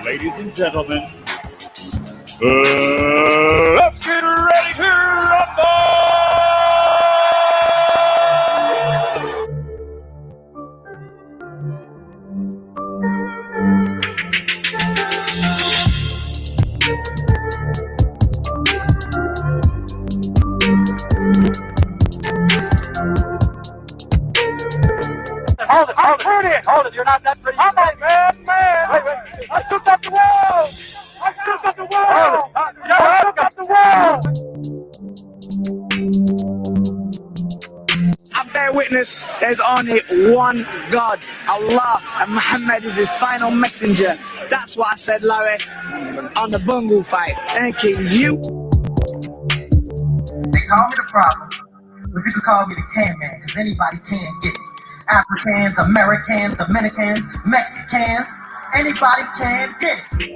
Ladies and gentlemen, let's get ready to rumble! Hold it, you're not that pretty. I'm like, man. Wait. I took up the wall. I took up the wall. I bear witness, there's only one God, Allah, and Muhammad is his final messenger. That's what I said, Larry, on the Bungle fight. Thank you. They call me the problem, but you could call me the can man, because anybody can get it. Africans, Americans, Dominicans, Mexicans, anybody can get it.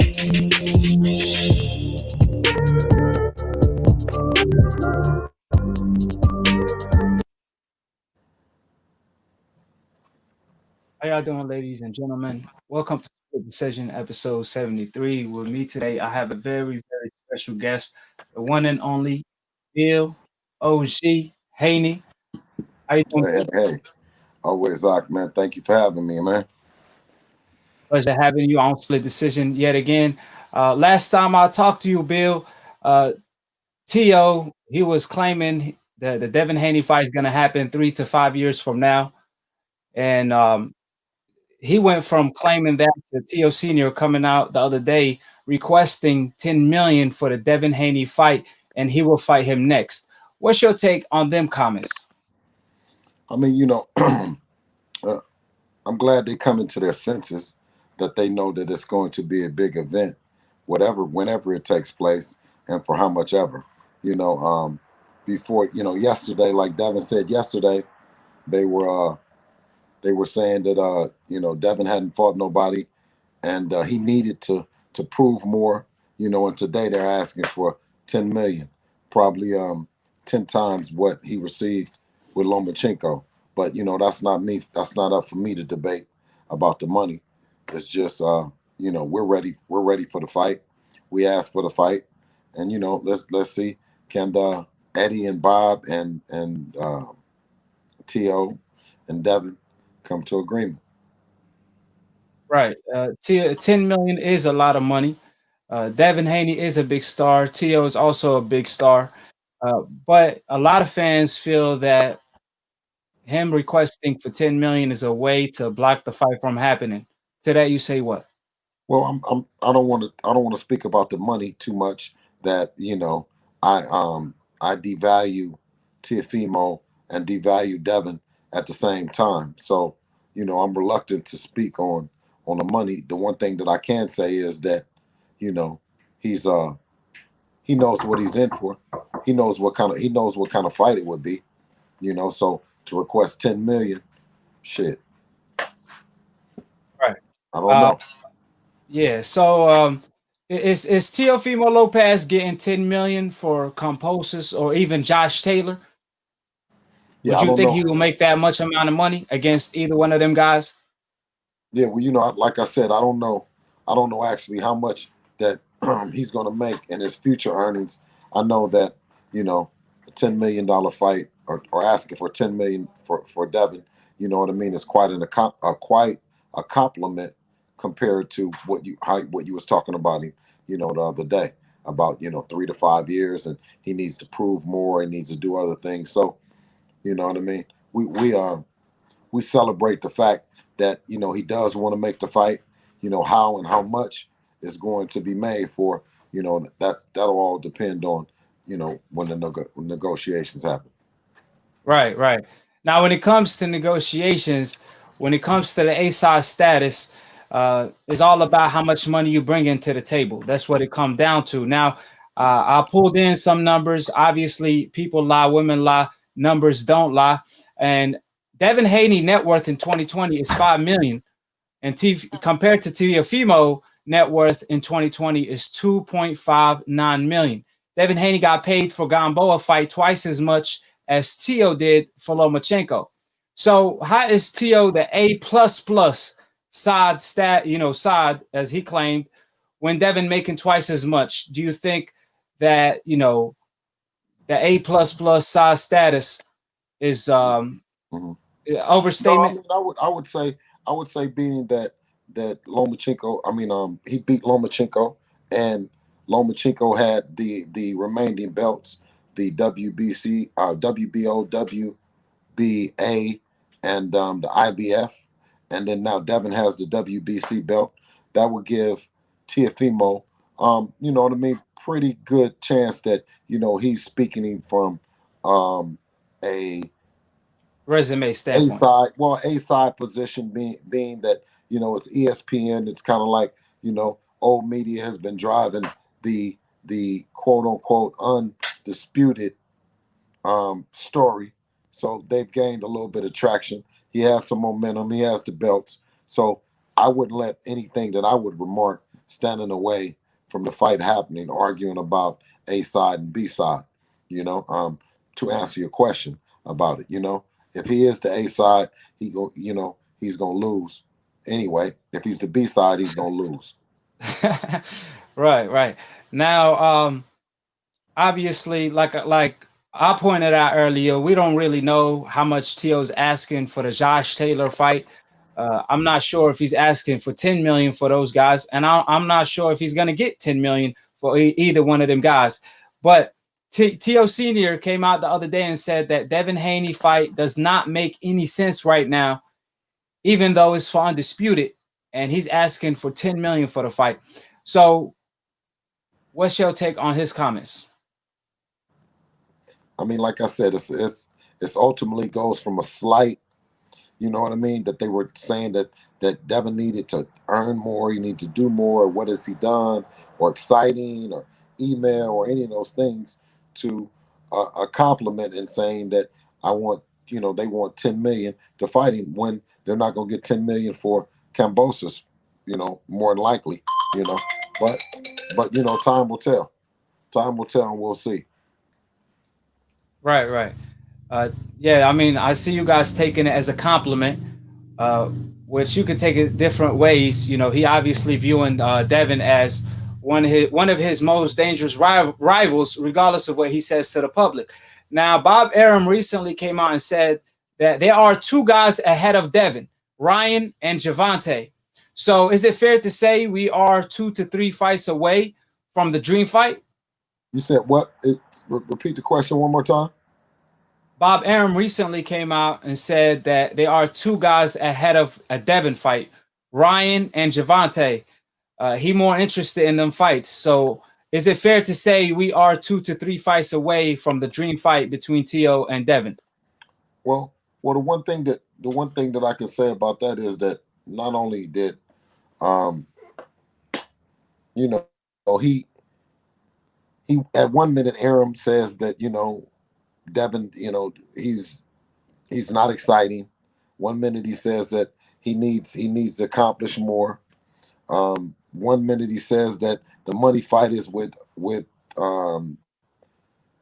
How y'all doing, ladies and gentlemen? Welcome to Split Decision episode 73. With me today, I have a very, very special guest, the one and only Bill OG Haney. How you doing? Hey. Always, Zach, man. Thank you for having me, man. Pleasure having you on Split Decision yet again. Last time I talked to you, Bill, Tio, he was claiming that the Devin Haney fight is going to happen 3 to 5 years from now. And he went from claiming that to Tio Sr. coming out the other day requesting $10 million for the Devin Haney fight, and he will fight him next. What's your take on them comments? I mean, I'm glad they come into their senses, that they know that it's going to be a big event, whenever it takes place, and for how much ever. Before, yesterday, like Devin said yesterday, they were saying that Devin hadn't fought nobody, and he needed to prove more. And today they're asking for $10 million, probably 10 times what he received with Lomachenko. But that's not me. That's not up for me to debate about the money. It's just we're ready. We're ready for the fight. We asked for the fight, and let's see, can Eddie and Bob and Tio and Devin come to agreement? Right. 10 million is a lot of money. Devin Haney is a big star. Tio is also a big star. But a lot of fans feel that him requesting for 10 million is a way to block the fight from happening. To that you say what? Well, I don't want to speak about the money too much. That I devalue Teofimo and devalue Devin at the same time. So I'm reluctant to speak on the money. The one thing that I can say is that he's he knows what he's in for. He knows what kind of fight it would be. So to request 10 million, shit. Right. I don't know. Yeah. So is Teofimo Lopez getting 10 million for Composis or even Josh Taylor? Yeah, Would you think he will make that much amount of money against either one of them guys? Yeah, well, like I said, I don't know actually how much that he's going to make in his future earnings. I know that a $10 million fight or asking for 10 million for Devin, you know what I mean, is quite a compliment compared to what you was talking about him, the other day about 3 to 5 years, and he needs to prove more, he needs to do other things. So you know what I mean, we celebrate the fact that he does want to make the fight. How and how much is going to be made for, that'll all depend on when the negotiations happen. Right. Now, when it comes to negotiations, when it comes to the AKHi status, it's all about how much money you bring into the table. That's what it comes down to. Now, I pulled in some numbers. Obviously, people lie, women lie, numbers don't lie. And Devin Haney net worth in 2020 is 5 million, and compared to Teofimo net worth in 2020 is 2.59 million. Devin Haney got paid for Gamboa fight twice as much as Teo did for Lomachenko. So how is Teo the A plus plus side stat, side as he claimed, when Devin making twice as much? Do you think that the A plus plus side status is Mhm. No, I overstatement? mean, I would say being that Lomachenko, he beat Lomachenko, and Lomachenko had the remaining belts, the WBC, WBO, WBA, and the IBF, and then now Devin has the WBC belt. That would give Teofimo, you know what I mean, pretty good chance that he's speaking from a Resume A standpoint. side, well, A side position being that it's ESPN. It's kind of like old media has been driving the quote unquote undisputed story, so they've gained a little bit of traction. He has some momentum. He has the belts. So I wouldn't let anything that I would remark stand in the way from the fight happening, arguing about A side and B side. To answer your question about it, if he is the A side, he's gonna lose anyway. If he's the B side, he's gonna lose. Right, right. Now, obviously, like I pointed out earlier, we don't really know how much Tio's asking for the Josh Taylor fight. I'm not sure if he's asking for 10 million for those guys, and I'm not sure if he's gonna get 10 million for either one of them guys. But Tio Senior came out the other day and said that Devin Haney fight does not make any sense right now, even though it's for undisputed, and he's asking for 10 million for the fight. So, what's your take on his comments? I mean, like I said, it's ultimately goes from a slight. You know what I mean? That they were saying that Devin needed to earn more, he needed to do more. What has he done? Or exciting, or email, or any of those things to a compliment and saying that I want, they want 10 million to fight him when they're not going to get 10 million for Cambosis, more than likely, you know. But time will tell. Time will tell, and we'll see. Right, right. Yeah, I mean, I see you guys taking it as a compliment, uh, which you could take it different ways. He obviously viewing Devin as one of his most dangerous rivals, regardless of what he says to the public. Now, Bob Arum recently came out and said that there are two guys ahead of Devin, Ryan and Javante. So, is it fair to say we are 2 to 3 fights away from the dream fight? You said what? Repeat the question one more time. Bob Arum recently came out and said that there are two guys ahead of a Devin fight, Ryan and Javante. He more interested in them fights. So is it fair to say we are 2 to 3 fights away from the dream fight between Tio and Devin? Well, the one thing that I can say about that is that not only did um, he at 1 minute Aram says that Devin, he's not exciting. 1 minute he says that he needs to accomplish more. 1 minute he says that the money fight is um,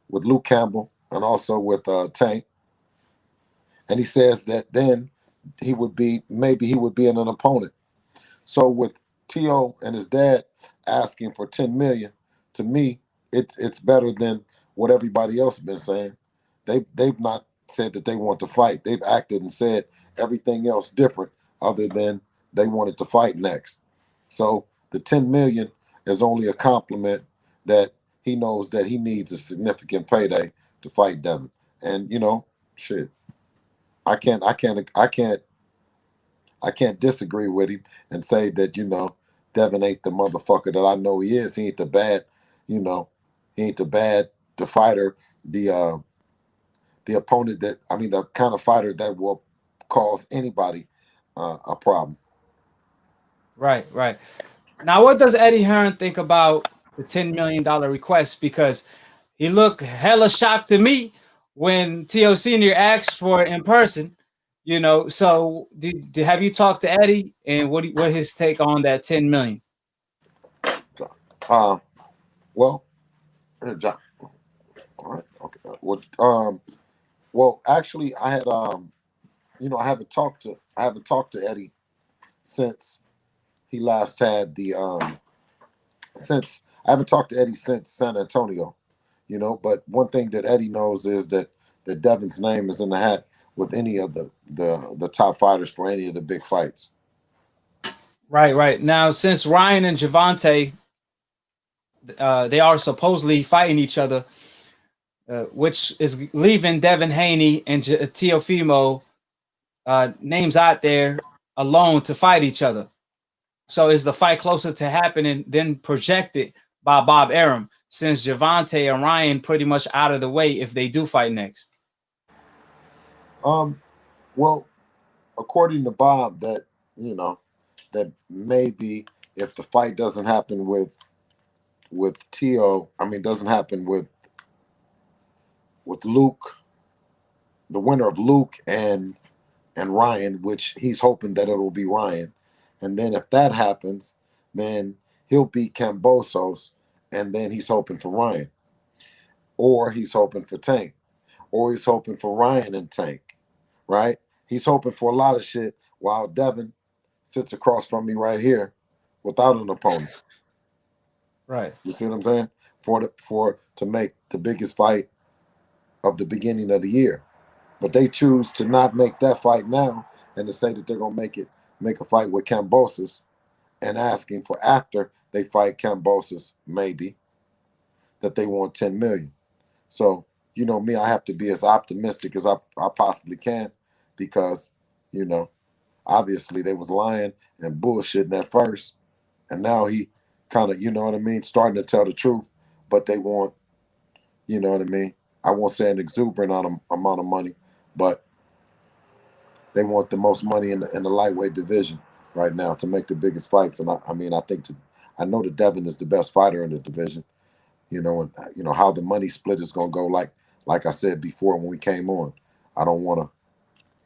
with Luke Campbell and also with Tank, and he says that then maybe he would be an opponent. So with T.O. and his dad asking for 10 million, to me, it's better than what everybody else has been saying. They've not said that they want to fight. They've acted and said everything else different other than they wanted to fight next. So the 10 million is only a compliment that he knows that he needs a significant payday to fight Devin. And shit, I can't disagree with him and say that Devin ain't the motherfucker that I know he is. He ain't the bad, you know, he ain't the fighter, the opponent that the kind of fighter that will cause anybody a problem. Right, right. Now, what does Eddie Hearn think about the $10 million request? Because he looked hella shocked to me when T.O. Senior asked for it in person. So have you talked to Eddie, and what his take on that 10 million? Uh, well, John. All right. Okay. Well, actually, I had I haven't talked to Eddie since he last had the since I haven't talked to Eddie since San Antonio. But one thing that Eddie knows is that Devin's name is in the hat with any of the top fighters for any of the big fights. Right, right. Now, since Ryan and Javante, they are supposedly fighting each other, which is leaving Devin Haney and Teofimo names out there alone to fight each other. So is the fight closer to happening than projected by Bob Arum, since Javante and Ryan pretty much out of the way if they do fight next? Well, according to Bob, that maybe if the fight doesn't happen with Tio, doesn't happen with Luke, the winner of Luke and Ryan, which he's hoping that it'll be Ryan. And then if that happens, then he'll beat Cambosos, and then he's hoping for Ryan. Or he's hoping for Tank. Or he's hoping for Ryan and Tank. Right? He's hoping for a lot of shit while Devin sits across from me right here without an opponent. Right. You see what I'm saying? To make the biggest fight of the beginning of the year. But they choose to not make that fight now and to say that they're gonna make a fight with Cambosos and asking for after they fight Cambosos, maybe, that they want 10 million. So, me, I have to be as optimistic as I possibly can because, obviously they was lying and bullshitting at first. And now he kind of, starting to tell the truth, but they want, I won't say an exuberant amount of money, but they want the most money in the lightweight division right now to make the biggest fights. And I know that Devin is the best fighter in the division, and how the money split is going to go. Like I said before when we came on, I don't want to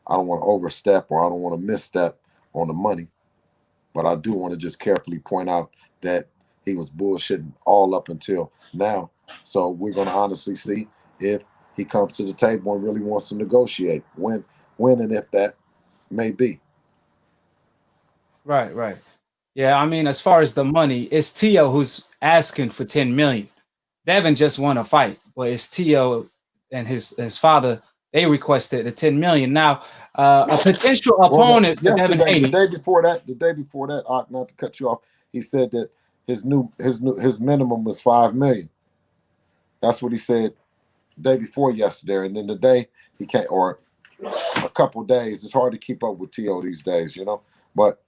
overstep or I don't want to misstep on the money, but I do want to just carefully point out that he was bullshitting all up until now. So we're going to honestly see if he comes to the table and really wants to negotiate when and if that may be. Right, right. Yeah, as far as the money, it's Tio who's asking for 10 million. Devin just won a fight, but it's Tio and his father. They requested the 10 million. Now, a potential Well, opponent for Devin yesterday, Haney. the day before that, not to cut you off, he said that his minimum was 5 million. That's what he said the day before yesterday, and then the day he can't, or a couple days. It's hard to keep up with T.O. these days, But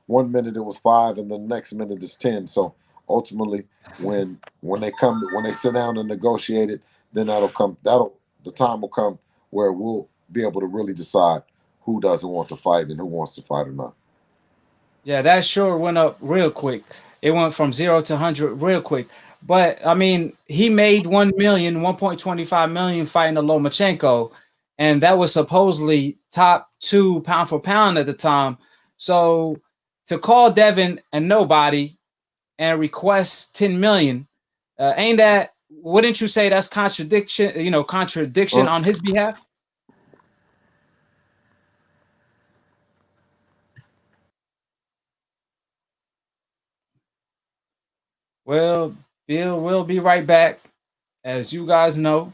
1 minute it was 5, and the next minute is 10. So ultimately, when they sit down and negotiate it, then the time will come where we'll be able to really decide who doesn't want to fight and who wants to fight or not. Yeah, that sure went up real quick. It went from 0 to 100 real quick. But he made 1 million, 1.25 million fighting a Lomachenko, and that was supposedly top 2 pound for pound at the time. So to call Devin a nobody and request 10 million, wouldn't you say that's contradiction on his behalf? Well, Bill will be right back. As you guys know,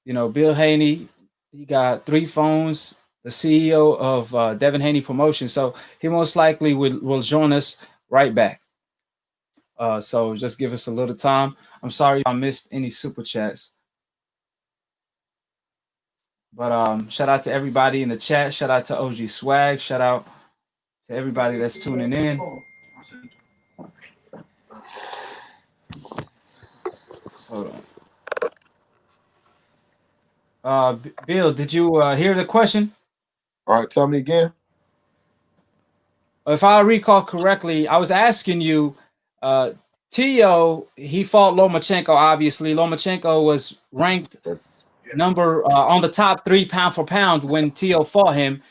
Bill Haney, he got 3 phones, the CEO of Devin Haney Promotion. So he most likely will join us right back. So just give us a little time. I'm sorry I missed any super chats. But shout out to everybody in the chat. Shout out to OG Swag. Shout out to everybody that's tuning in. Hold on. Bill, did you hear the question? All right, tell me again. if I recall correctly, I was asking you, uh, Tio, he fought Lomachenko. Obviously, Lomachenko was ranked number on the top 3 pound for pound when Tio fought him.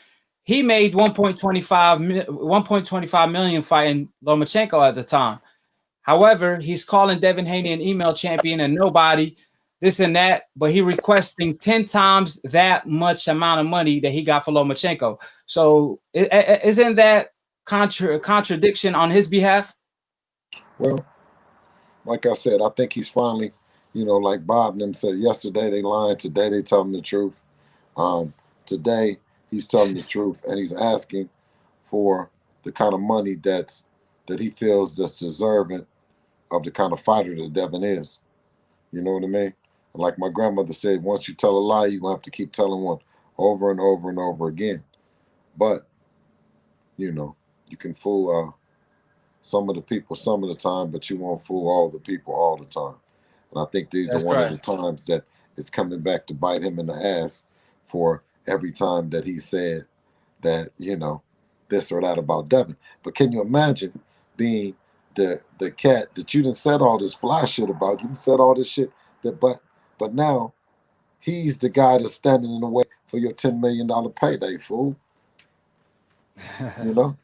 He made 1.25 million fighting Lomachenko at the time. However, he's calling Devin Haney an email champion and nobody, this and that, but he requesting 10 times that much amount of money that he got for Lomachenko. So isn't that contradiction on his behalf? Well, like I said, I think he's finally, like Bob and them said yesterday, they lying. Today they telling the truth. Um, Today he's telling the truth, and he's asking for the kind of money that he feels that's deserving of the kind of fighter that Devin is. You know what I mean? And like my grandmother said, once you tell a lie, you're gonna have to keep telling one over and over and over again. But you can fool some of the people some of the time, but you won't fool all the people all the time. And I think these are That's one of the right. times that it's coming back to bite him in the ass for every time that he said that, this or that about Devin. But can you imagine being the cat that you done said all this fly shit about? You done said all this shit that but now he's the guy that's standing in the way for your $10 million payday, fool. You know?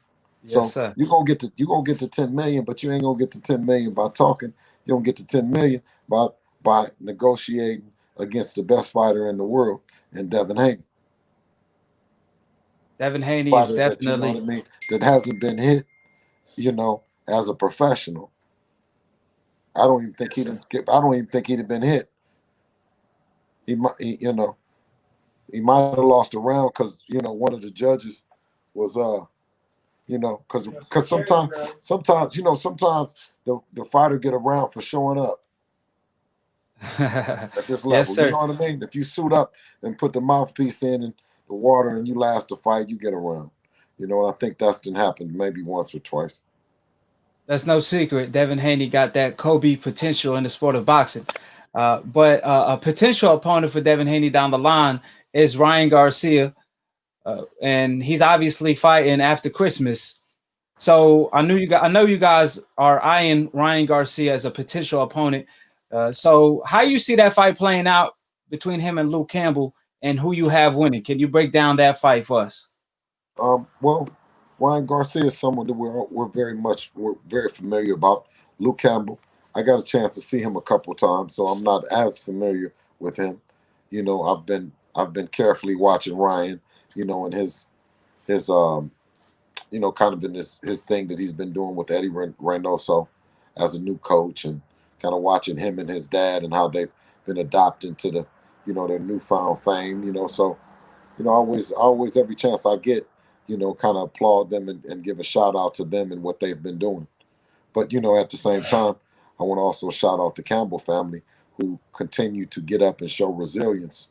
Yes, So sir. you gonna get to 10 million, but you ain't gonna get to 10 million by talking. You don't get to 10 million by negotiating against the best fighter in the world and Devin Haney. Devin Haney is Fighter that you know what I definitely mean, that hasn't been hit, as a professional. I don't even think yes, sir. I don't even think he'd have been hit. He might have lost a round because one of the judges was because sometimes the fighter get a round for showing up at this Yes, level. You sir. know what I mean? If you suit up and put the mouthpiece in the water and you last the fight, you get a round. I think that's done happened maybe once or twice. That's no secret. Devin Haney got that Kobe potential in the sport of boxing. But a potential opponent for Devin Haney down the line is Ryan Garcia, and he's obviously fighting after Christmas. So I know you guys are eyeing Ryan Garcia as a potential opponent. So how you see that fight playing out between him and Luke Campbell, and who you have winning? Can you break down that fight for us? Well, Ryan Garcia is someone that we're very familiar about. Luke Campbell, I got a chance to see him a couple times, so I'm not as familiar with him. I've been carefully watching Ryan, and his kind of in his thing that he's been doing with Eddie Reynoso as a new coach, and kind of watching him and his dad and how they've been adopting to their newfound fame. So always every chance I get, kind of applaud them and give a shout out to them and what they've been doing. But at the same time, I want to also shout out the Campbell family who continue to get up and show resilience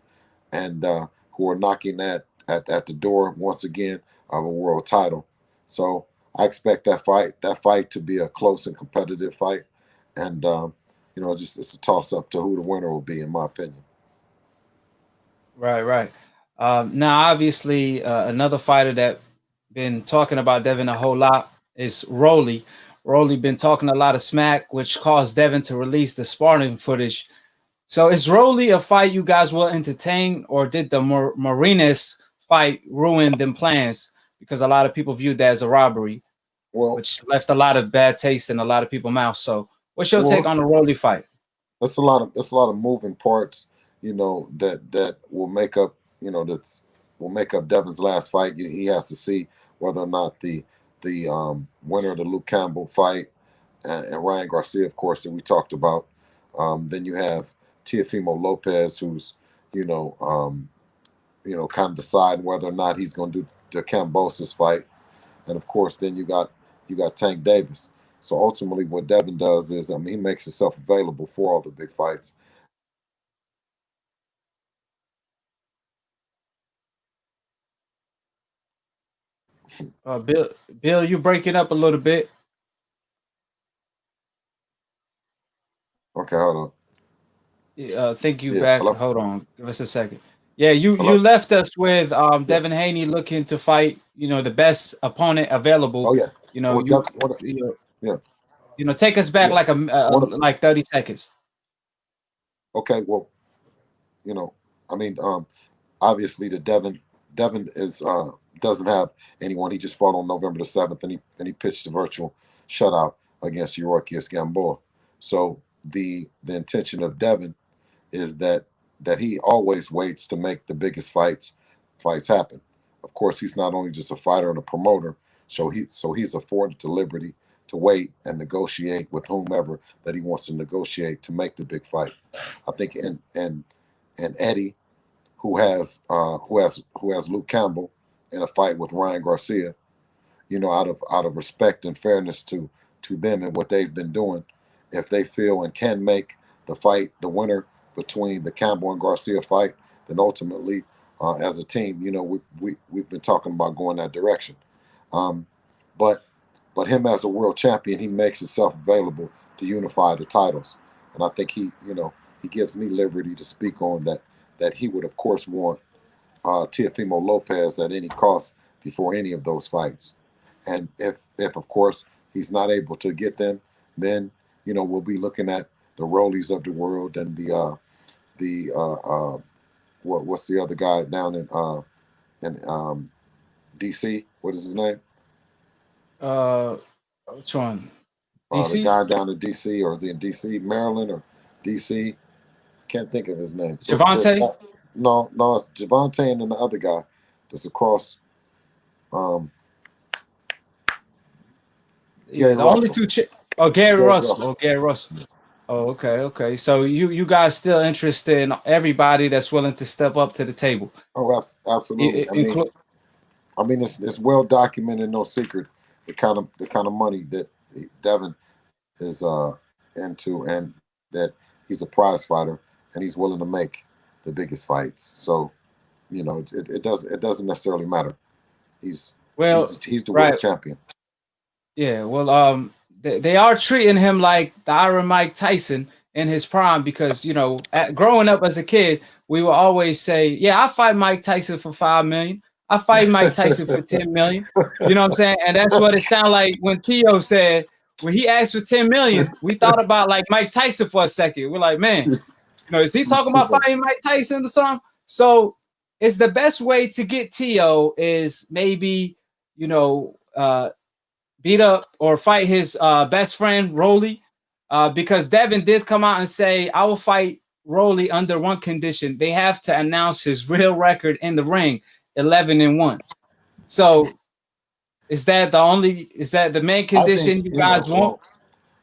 and who are knocking at the door once again of a world title. So I expect that fight to be a close and competitive fight, and just it's a toss up to who the winner will be, in my opinion. Right, right. Now, obviously, another fighter that been talking about Devin a whole lot is Rolly. Rolly been talking a lot of smack, which caused Devin to release the sparring footage. So, is Rolly a fight you guys will entertain, or did the Marines fight ruin them plans? Because a lot of people viewed that as a robbery, Well, which left a lot of bad taste in a lot of people's mouths. So, what's your take well, on the Rolly fight? it's a lot of moving parts, that will make up Devin's last fight. He has to see whether or not the winner of the Luke Campbell fight and Ryan Garcia, of course, that we talked about. Then you have Teofimo Lopez, who's you know kind of deciding whether or not he's going to do the Cambosis fight, and of course, then you got Tank Davis. So ultimately, what Devin does is, he makes himself available for all the big fights. Bill, you breaking up a little bit. Okay, hold on. Think you Yeah, back. hello. Hold on. Give us a second. Yeah, you Hello? left us with Yeah. Devin Haney looking to fight, the best opponent available. Oh yeah. You know, Well, you wanna, you know, yeah. take us back Yeah. like Wanna, like 30 seconds. okay. Well, you know, I mean, obviously the Devin is doesn't have anyone. He just fought on November the 7th, and he pitched a virtual shutout against Yuriorkis Gamboa. So the intention of Devin is that he always waits to make the biggest fights happen. Of course, he's not only just a fighter and a promoter, so he's afforded the liberty to wait and negotiate with whomever that he wants to negotiate to make the big fight. I think and Eddie, who has Luke Campbell in a fight with Ryan Garcia, out of respect and fairness to them and what they've been doing, if they feel and can make the winner between the Campbell and Garcia fight, then ultimately, as a team, we've been talking about going that direction. Um, but but him as a world champion, he makes himself available to unify the titles, and I think he gives me liberty to speak on that he would of course want Teofimo Lopez at any cost before any of those fights. And if of course he's not able to get them, then we'll be looking at the Rollies of the world and what's the other guy down in DC? What is his name? Which one? The DC? guy down in DC, or is he in DC, Maryland, or DC? Can't think of his name. Javante? No, it's Javante and then the other guy that's across. Yeah, Gary the only Russell. two. Gary Gary Russell. Russell. Oh, Gary Russell. Oh, okay. So you guys still interested in everybody that's willing to step up to the table? Oh, absolutely. I mean, it's well documented, no secret, the kind of money that Devin is into, and that he's a prize fighter, and he's willing to make the biggest fights. So it doesn't necessarily matter. He's Well, he's the right. world champion. Yeah, well, they are treating him like the Iron Mike Tyson in his prime because growing up as a kid, we would always say, "Yeah, I fight Mike Tyson for 5 million. I fight Mike Tyson for 10 million." You know what I'm saying? And that's what it sounded like when Theo said when he asked for 10 million. We thought about like Mike Tyson for a second. We're like, man, is he talking about fighting Mike Tyson or something? So it's the best way to get Theo is maybe beat up or fight his best friend Rolly, because Devin did come out and say, "I will fight Rolly under one condition: they have to announce his real record in the ring, 11-1." So, is that the main I think condition you guys want?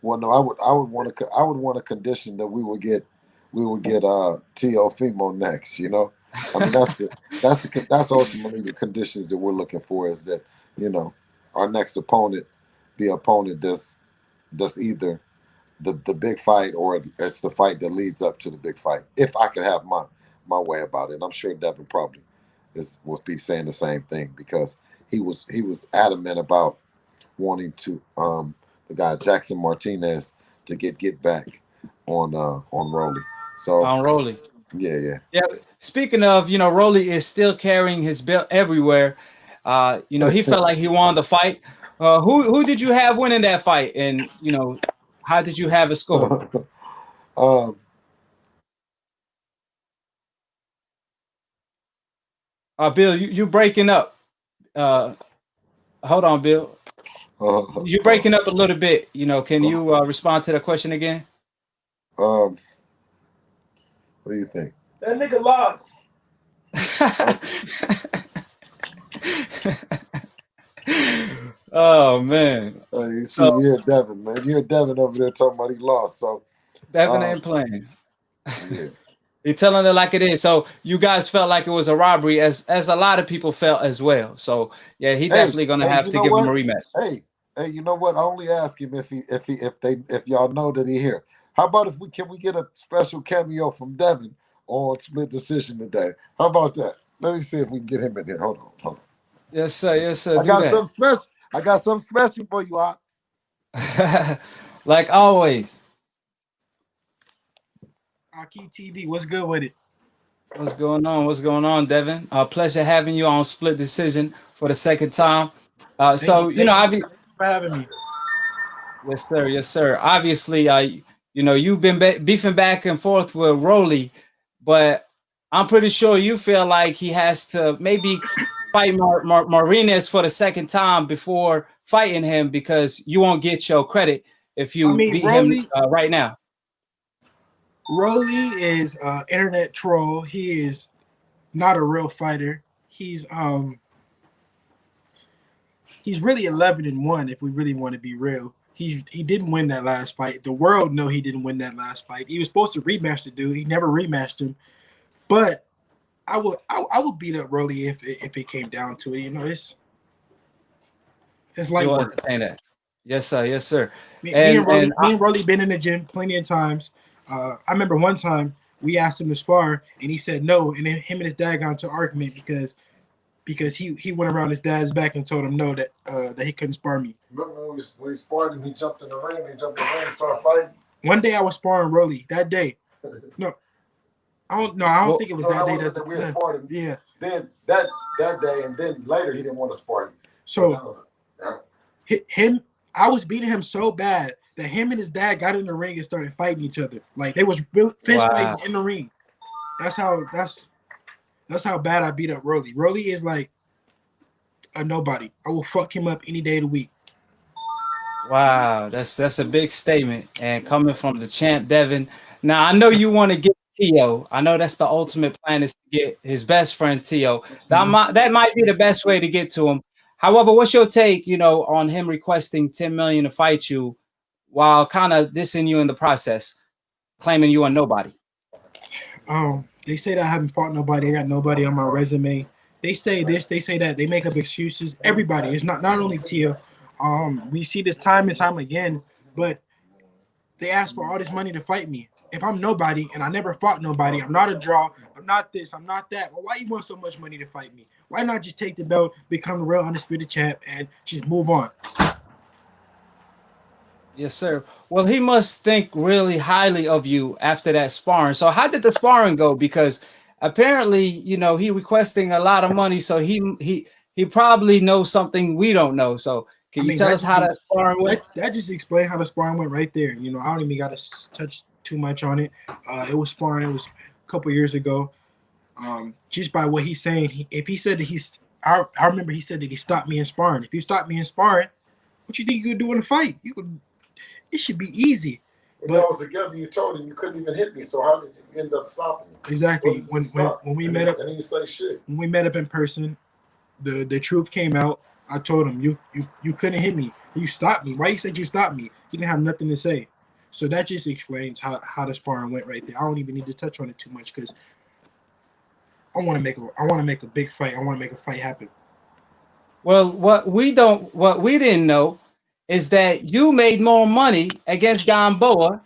Well, no, I would want a condition that we would get Teofimo next. I mean that's ultimately the conditions that we're looking for, is that our next opponent be an opponent that's either the big fight, or it's the fight that leads up to the big fight. If I could have my way about it, I'm sure Devin probably will be saying the same thing, because he was adamant about wanting to the guy Jackson Martinez to get back on Rolly. So On Rolly. yeah. Yeah. Speaking of, Rolly is still carrying his belt everywhere. He felt like he won the fight. Who did you have winning that fight? And how did you have it scored? um, Bill, you breaking up. Hold on, Bill. You're breaking up a little bit. Can you respond to the question again? what do you think? That nigga lost. Oh man. You see, So you hear Devin, man. You hear Devin over there talking about he lost. So Devin ain't playing. yeah. He's telling it like it is. So you guys felt like it was a robbery, as a lot of people felt as well. So yeah, he definitely gonna have to give him a rematch. Hey, you know what? I only ask him if y'all know that he here. How about if we get a special cameo from Devin on Split Decision today? How about that? Let me see if we can get him in here. Hold on. Yes, sir. Yes, sir. I got something special. I got something special for you, Like always. AKHi TV, what's good with it? What's going on? What's going on, Devin? Pleasure having you on Split Decision for the second time. Thank you. So you know, Thank you for having me. yes, sir, yes, sir. Obviously, you know, you've been beefing back and forth with Rolly, but I'm pretty sure you feel like he has to maybe fight Martinez for the second time before fighting him because you won't get your credit if I you mean, beat him right now. Rolly is internet troll. He is not a real fighter. He's really 11-1 if we really want to be real. He didn't win that last fight. The world know he didn't win that last fight. He was supposed to rematch the dude. He never rematched him. But I would beat up Rolly if it came down to it. You know, it's light You'll work. entertain that. Yes, sir. Yes, sir. Me and Rolly been in the gym plenty of times. I remember one time we asked him to spar and he said no, and then him and his dad got into an argument because he went around his dad's back and told him no that he couldn't spar me. Remember when he sparred him, he jumped in the ring, and started fighting? One day I was sparring Rolly that day. No. I don't think it was that day that we had sparred him. Yeah. Then that day, and then later he didn't want to spar him. So I was beating him so bad that him and his dad got in the ring and started fighting each other. Like they was fist fighting in the ring. That's how bad I beat up Rolly. Rolly is like a nobody. I will fuck him up any day of the week. Wow, that's a big statement, and coming from the champ Devin. Now I know you want to get Tio. I know that's the ultimate plan is to get his best friend Tio. That might be the best way to get to him. However, what's your take, you know, on him requesting 10 million to fight you while kind of dissing you in the process, claiming you are nobody? They say that I haven't fought nobody. I got nobody on my resume. They say this, they say that. They make up excuses. Everybody. It's not only Tio. We see this time and time again, but they ask for all this money to fight me. If I'm nobody and I never fought nobody, I'm not a draw, I'm not this, I'm not that. Well, why you want so much money to fight me? Why not just take the belt, become the real undisputed champ, and just move on? Yes, sir. Well, he must think really highly of you after that sparring. So how did the sparring go? Because apparently, you know, he requesting a lot of money, so he probably knows something we don't know. So can you tell us how that sparring went? That just explained how the sparring went right there. You know, I don't even got to touch too much on it. It was sparring. It was a couple years ago. Just by what he's saying, if he said that I remember he said that he stopped me in sparring. If you stop me in sparring, what you think you could do in a fight? It should be easy. When y'all was together, you told him you couldn't even hit me. So how did you end up stopping me? Exactly. When we met up, and then you say shit. When we met up in person, the truth came out. I told him you couldn't hit me. You stopped me. Why you said you stopped me? You didn't have nothing to say. So that just explains how the sparring went right there. I don't even need to touch on it too much because I want to make a big fight. I want to make a fight happen. Well, what we didn't know is that you made more money against Gamboa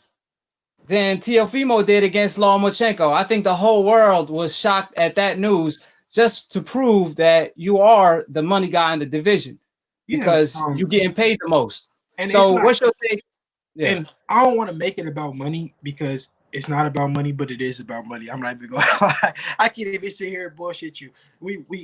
than Teofimo did against Lomachenko. I think the whole world was shocked at that news, just to prove that you are the money guy in the division because you're getting paid the most. And so what's your take? Yeah. And I don't want to make it about money because it's not about money, but it is about money. I'm not even going to lie. I can't even sit here and bullshit you.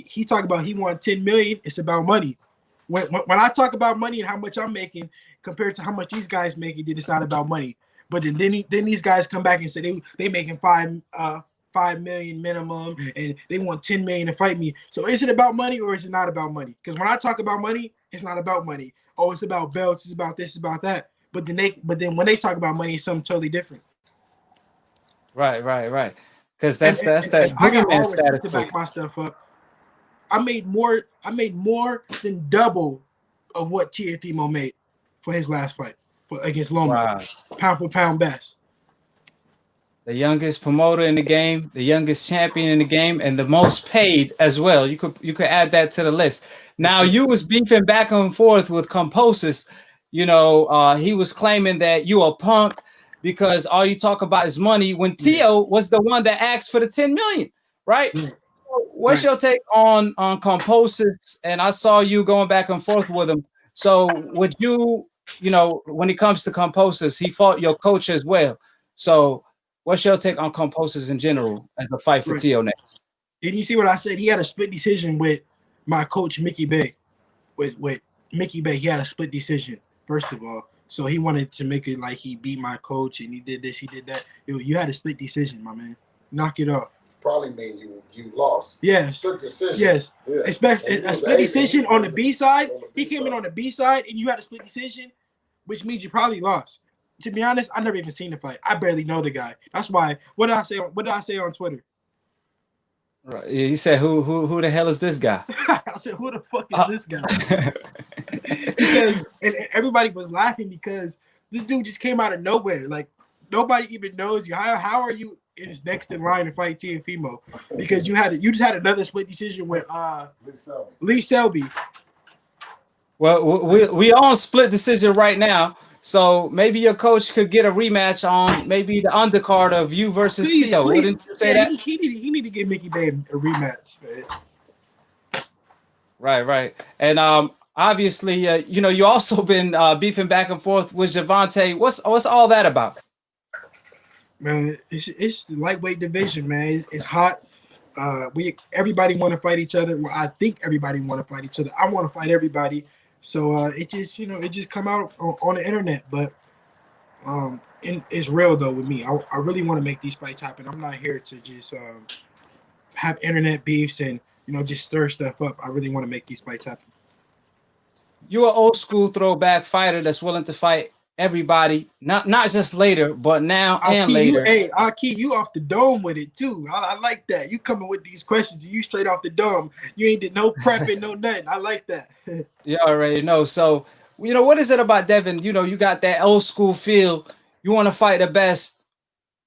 He talked about he won 10 million. It's about money. When I talk about money and how much I'm making compared to how much these guys making, then it's not about money. But then these guys come back and say they making 5 million minimum and they want 10 million to fight me. So is it about money or is it not about money? Because when I talk about money, it's not about money. Oh, it's about belts, it's about this, it's about that. But then when they talk about money, it's something totally different. Right. Because that's that I got all receipts to back my stuff up. I made more than double of what Teofimo made for his last fight against Loma. Wow. Pound for pound best. The youngest promoter in the game, the youngest champion in the game, and the most paid as well. You could add that to the list. Now you was beefing back and forth with Composis. You know, he was claiming that you a punk because all you talk about is money. When Tio was the one that asked for the 10 million, right? Yeah. What's your take on Composis? And I saw you going back and forth with him. So would you know, when it comes to Composis, he fought your coach as well. So What's your take on composers in general as a fight for Right. Tio next? And you see what I said? He had a split decision with my coach, Mickey Bay. With Mickey Bay, he had a split decision, first of all. So he wanted to make it like he beat my coach and he did this, he did that. You had a split decision, my man. Knock it off. Probably mean you lost. Yes. Split decision. Yes. Yeah. Especially a split decision on the B side. On the He B came in side. on the B side and you had a split decision, which means you probably lost. To be honest, I never even seen the fight. I barely know the guy. That's why. What did I say on Twitter? Right. He said, "Who the hell is this guy?" I said, "Who the fuck is this guy?" Because and everybody was laughing because this dude just came out of nowhere. Like nobody even knows you. How are you is next in line to fight Teofimo? Because you just had another split decision with Lee Selby. Well, we on split decision right now, so maybe your coach could get a rematch on maybe the undercard of you versus Tio. Wouldn't you say that? He need to give Mickey Bay a rematch, man. Right. And obviously, you also been beefing back and forth with Gervonta. What's all that about? Man, it's the lightweight division, man. It's hot. Everybody want to fight each other. Well, I think everybody want to fight each other. I want to fight everybody. So it just come out on the internet. But it's real though with me. I really want to make these fights happen. I'm not here to just have internet beefs and just stir stuff up. I really want to make these fights happen. You're an old school throwback fighter that's willing to fight everybody, not just later, but now and later. I'll keep you off the dome with it too. I like that. You coming with these questions, you straight off the dome. You ain't did no prepping, no nothing. I like that. You already know. So, what is it about Devin? You got that old school feel. You want to fight the best.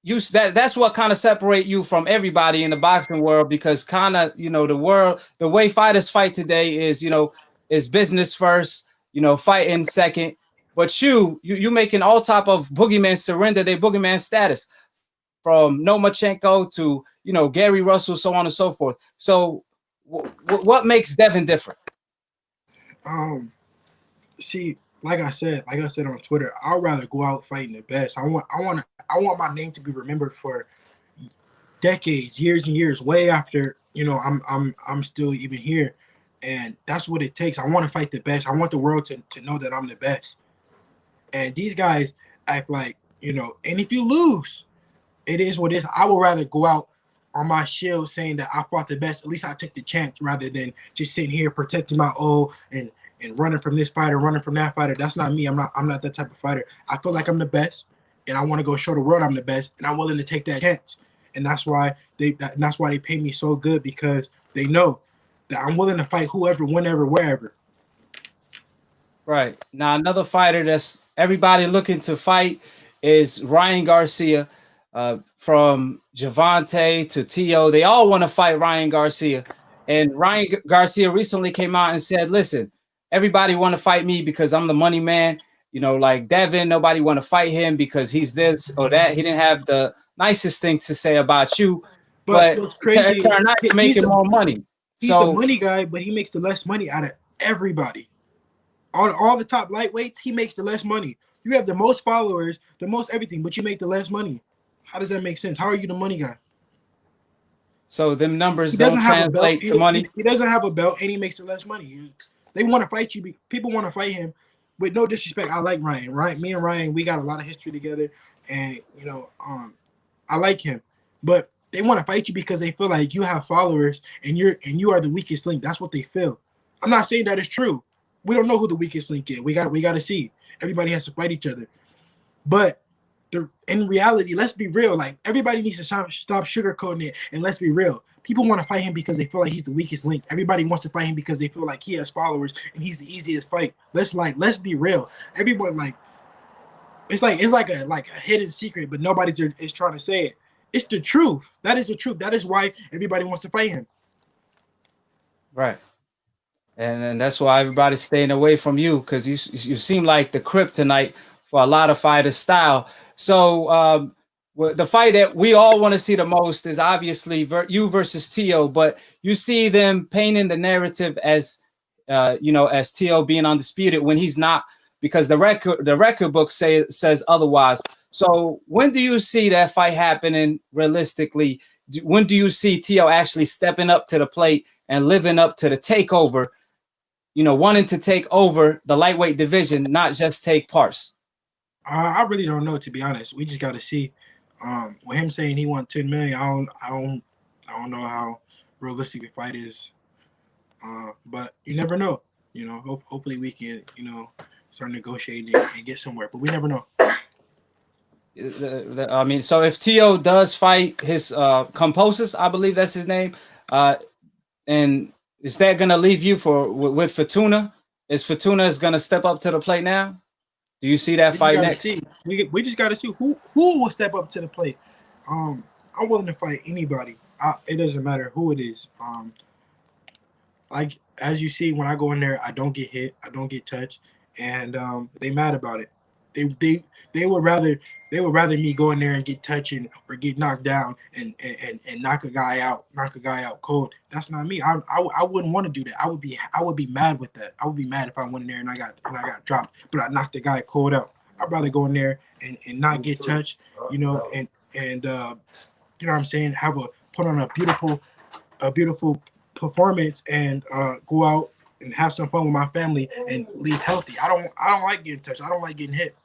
That's what kind of separate you from everybody in the boxing world, because kind of, the way fighters fight today is business first, fighting second. But you making all type of boogeymen surrender their boogeyman status, from Lomachenko to Gary Russell, so on and so forth. So what makes Devin different? See, like I said on Twitter, I'd rather go out fighting the best. I want my name to be remembered for decades, years and years, way after I'm still even here, and that's what it takes. I want to fight the best. I want the world to know that I'm the best. And these guys act like, and if you lose, it is what it is. I would rather go out on my shield saying that I fought the best. At least I took the chance, rather than just sitting here protecting my O and running from this fighter, running from that fighter. That's not me. I'm not that type of fighter. I feel like I'm the best, and I want to go show the world I'm the best, and I'm willing to take that chance. And that's why they pay me so good, because they know that I'm willing to fight whoever, whenever, wherever. Right. Now, another fighter that's everybody looking to fight is Ryan Garcia. From Gervonta to Tio, they all want to fight Ryan Garcia. And Ryan Garcia recently came out and said, listen, everybody want to fight me because I'm the money man. Like Devin, nobody want to fight him because he's this or that. He didn't have the nicest thing to say about you. But what's crazy, it turned out to making more money. He's the money guy, but he makes the less money out of everybody. All the top lightweights, he makes the less money. You have the most followers, the most everything, but you make the less money. How does that make sense? How are you the money guy? So them numbers don't translate to money. He doesn't have a belt, and he makes the less money. They want to fight you. People want to fight him. With no disrespect, I like Ryan. Right? Me and Ryan, we got a lot of history together, and I like him. But they want to fight you because they feel like you have followers, and you are the weakest link. That's what they feel. I'm not saying that it's true. We don't know who the weakest link is. We got to see. Everybody has to fight each other. But in reality, let's be real. Like, everybody needs to stop sugarcoating it, and let's be real. People want to fight him because they feel like he's the weakest link. Everybody wants to fight him because they feel like he has followers and he's the easiest fight. Let's be real. Everyone it's like a hidden secret, but nobody is trying to say it. It's the truth. That is the truth. That is why everybody wants to fight him. Right. And that's why everybody's staying away from you, because you seem like the kryptonite for a lot of fighters' style. So the fight that we all want to see the most is obviously you versus Tio, but you see them painting the narrative as as Tio being undisputed when he's not. because the record book says otherwise. So when do you see that fight happening realistically? When do you see Tio actually stepping up to the plate and living up to the takeover? You know, wanting to take over the lightweight division, not just take parts. I really don't know, to be honest. We just got to see. With him saying he wants 10 million, I don't know how realistic the fight is. But you never know. You know, hopefully we can, you know, start negotiating and get somewhere. But we never know. I mean, so if Tio does fight his Composis, I believe that's his name, and is that going to leave you with Fortuna? Is Fortuna is going to step up to the plate now? Do you see that fight next? We just got to see who will step up to the plate. I'm willing to fight anybody. It doesn't matter who it is. Like as you see, when I go in there, I don't get hit, I don't get touched, and they mad about it. They would rather me go in there and get touching or get knocked down and knock a guy out cold. That's not me. I wouldn't want to do that. I would be mad with that. I would be mad if I went in there and I got dropped, but I knocked the guy cold out. I'd rather go in there and not get touched, you know, and you know what I'm saying, put on a beautiful performance and go out and have some fun with my family and leave healthy. I don't like getting touched. I don't like getting hit.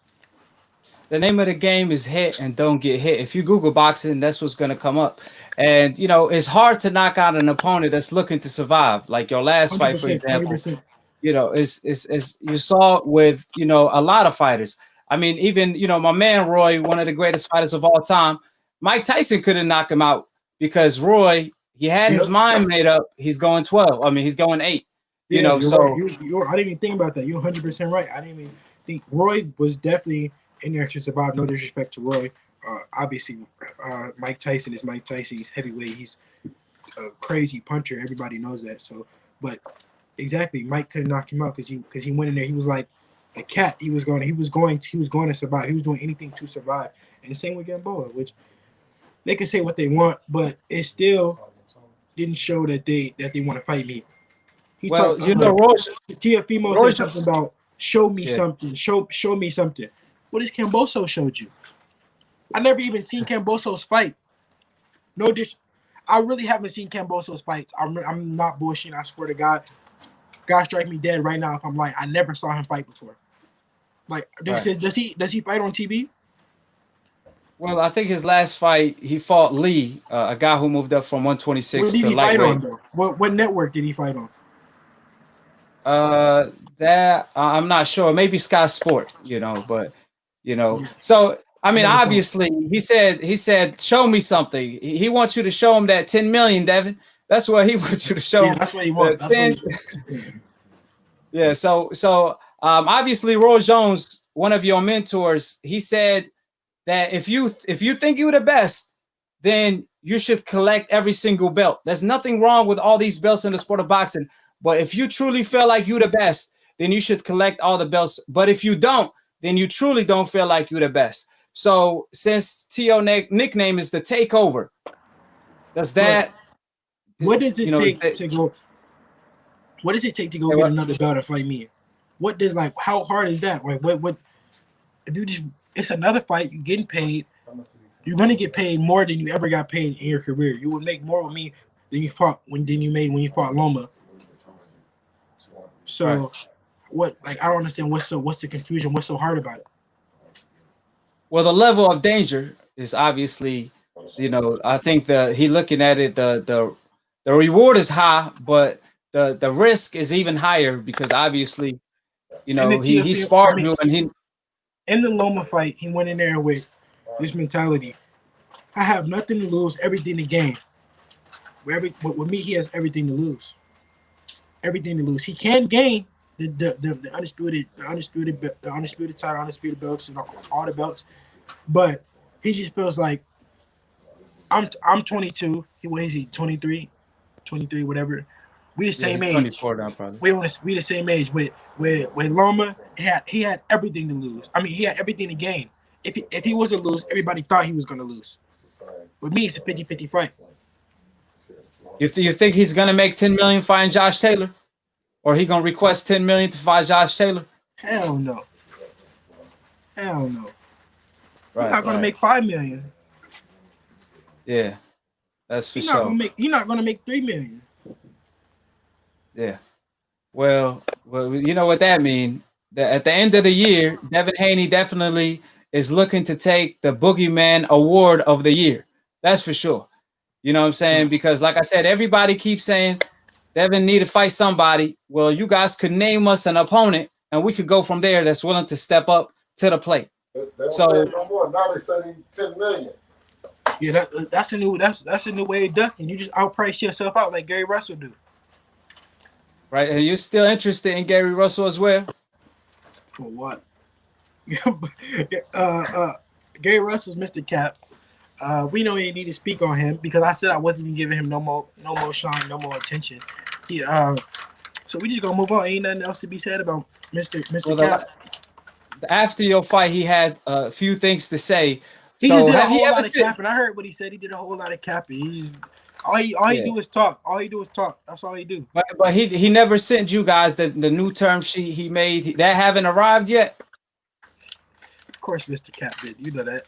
The name of the game is hit and don't get hit. If you Google boxing, that's what's going to come up. And, you know, it's hard to knock out an opponent that's looking to survive. Like your last fight, for example, 100%. You know, is you saw with, you know, a lot of fighters. I mean, even, you know, my man Roy, one of the greatest fighters of all time, Mike Tyson couldn't knock him out because Roy, he had his mind made up. He's going 12. I mean, he's going 8. You know, so right. I didn't even think about that. You're 100% right. I didn't even think Roy was definitely in there to survive. No disrespect to Roy. Obviously, Mike Tyson is Mike Tyson. He's heavyweight. He's a crazy puncher. Everybody knows that. So, but exactly, Mike couldn't knock him out because he went in there. He was like a cat. He was going to survive. He was doing anything to survive. And the same with Gamboa, which they can say what they want, but it still didn't show that they want to fight me. You know, Teofimo said something about show me something. Show me something. What has Camboso showed you? I never even seen Camboso's fight. No dish. I really haven't seen Camboso's fights. I'm not bullshitting. I swear to God. God strike me dead right now if I'm lying. I never saw him fight before. Like, does he fight on TV? Well, I think his last fight, he fought Lee, a guy who moved up from 126 to lightweight. What network did he fight on? That I'm not sure. Maybe Sky Sport, you know, but you know. So I mean, obviously, he said, show me something. He wants you to show him that 10 million, Devin. That's what he wants you to show him. That's what he wants. Yeah. So obviously, Roy Jones, one of your mentors, he said that if you think you're the best, then you should collect every single belt. There's nothing wrong with all these belts in the sport of boxing. But if you truly feel like you're the best, then you should collect all the belts. But if you don't, then you truly don't feel like you're the best. So since Tio nickname is the Takeover, does that? What does it take to go? What does it take to go get another belt to fight me? What does how hard is that? Like what? If you just, it's another fight. You're getting paid. You're gonna get paid more than you ever got paid in your career. You would make more with me than you made when you fought Loma. So, what? Like, I don't understand. What's the confusion? What's so hard about it? Well, the level of danger is obviously, you know, I think he looking at it, the reward is high, but the risk is even higher because obviously, you know, he sparred you and he. In the Loma fight, he went in there with this mentality. I have nothing to lose, everything to gain. With me, he has everything to lose. Everything to lose. He can gain the undisputed title, undisputed belts, and all the belts, but he just feels like I'm 22. What is he? 23, whatever. We the same age. 24 now, probably. We the same age. With Loma, he had everything to lose. I mean, he had everything to gain. If he was to lose, everybody thought he was going to lose. With me, it's a 50-50 fight. You think he's gonna make 10 million fighting Josh Taylor, or he gonna request 10 million to fight Josh Taylor? Hell no. Hell no. Right. You're not gonna right. make $5 million. Yeah, that's for You're not sure. gonna make. You're not gonna make $3 million. Yeah. Well, you know what that means. At the end of the year, Devin Haney definitely is looking to take the Boogeyman Award of the Year. That's for sure. You know what I'm saying? Because, like I said, everybody keeps saying Devin need to fight somebody. Well, you guys could name us an opponent, and we could go from there. That's willing to step up to the plate. They don't So- say it no more. Now they say 10 million. Yeah, that's a new way of ducking. You just outprice yourself out like Gary Russell do. Right, and you're still interested in Gary Russell as well? For what? Gary Russell's Mr. Cap. We don't even need to speak on him because I said I wasn't even giving him no more shine, no more attention. So we just gonna move on. Ain't nothing else to be said about Mr. Well, Cap. After your fight, he had a few things to say. He So just did a have you whole ever lot of seen? capping. I heard what he said. He did a whole lot of capping. All he do is talk. All he do is talk. That's all he do. But he never sent you guys the new term sheet he made. That haven't arrived yet. Of course, Mr. Cap did. You know that.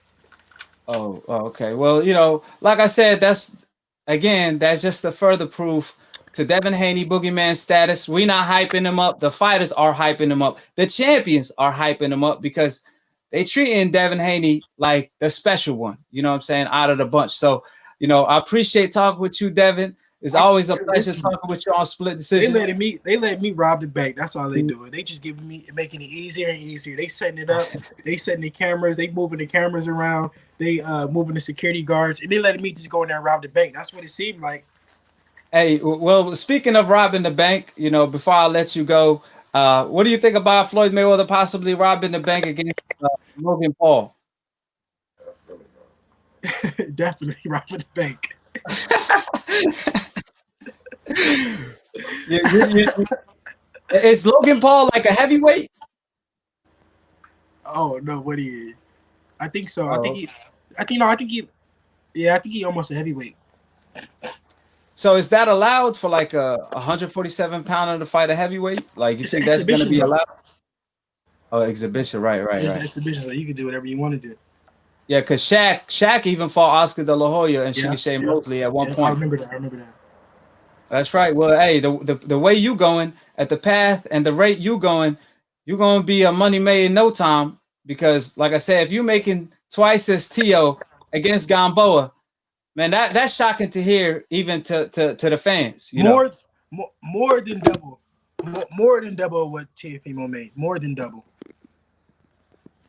Oh, okay. Well, you know, like I said, that's just a further proof to Devin Haney Boogeyman status. We not hyping him up. The fighters are hyping him up. The champions are hyping him up because they treating Devin Haney like the special one. You know what I'm saying? Out of the bunch. So, you know, I appreciate talking with you, Devin. It's always a pleasure talking with you on Split Decision. They let me rob the bank. That's all they doing. They just making it easier and easier. They setting it up. They setting the cameras. They moving the cameras around. They moving the security guards, and they letting me just go in there and rob the bank. That's what it seemed like. Hey, well, speaking of robbing the bank, you know, before I let you go, what do you think about Floyd Mayweather possibly robbing the bank against Logan Paul? Definitely robbing the bank. Is Logan Paul like a heavyweight? Oh no, what he is? I think so. Oh. I think he almost a heavyweight. So is that allowed for like a 147 pounder to fight a heavyweight? Like you think that's going to be allowed? Oh, exhibition, right. It's an exhibition, so you can do whatever you want to do. Yeah, because Shaq even fought Oscar De La Hoya and Shea Mosley at one point. I remember that. That's right. Well, hey, the way you going at the path and the rate you going, you're going to be a money made in no time. Because, like I said, if you're making twice as Tio against Gamboa, man, that's shocking to hear, even to the fans. More than double. More than double what Teofimo made. More than double.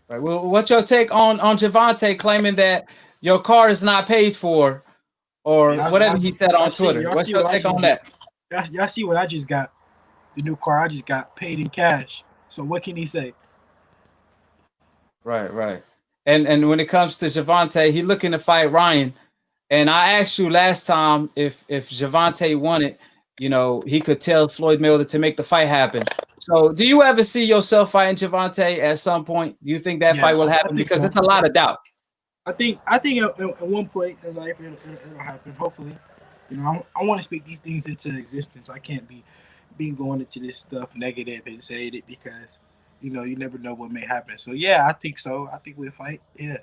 Right. Well, what's your take on Gervonta claiming that your car is not paid for, or whatever he said on Twitter? What's your take on that? Y'all see what I just got? The new car I just got paid in cash. So what can he say? Right. And when it comes to Gervonta, he looking to fight Ryan. And I asked you last time if Gervonta won it, you know, he could tell Floyd Mayweather to make the fight happen. So do you ever see yourself fighting Gervonta at some point? Do you think that fight will happen? Because it's a lot of doubt. I think at one point in life it'll happen. Hopefully, you know, I want to speak these things into existence. I can't be going into this stuff negative and say it because, you know, you never know what may happen. So yeah, I think so. I think we'll fight. Yeah.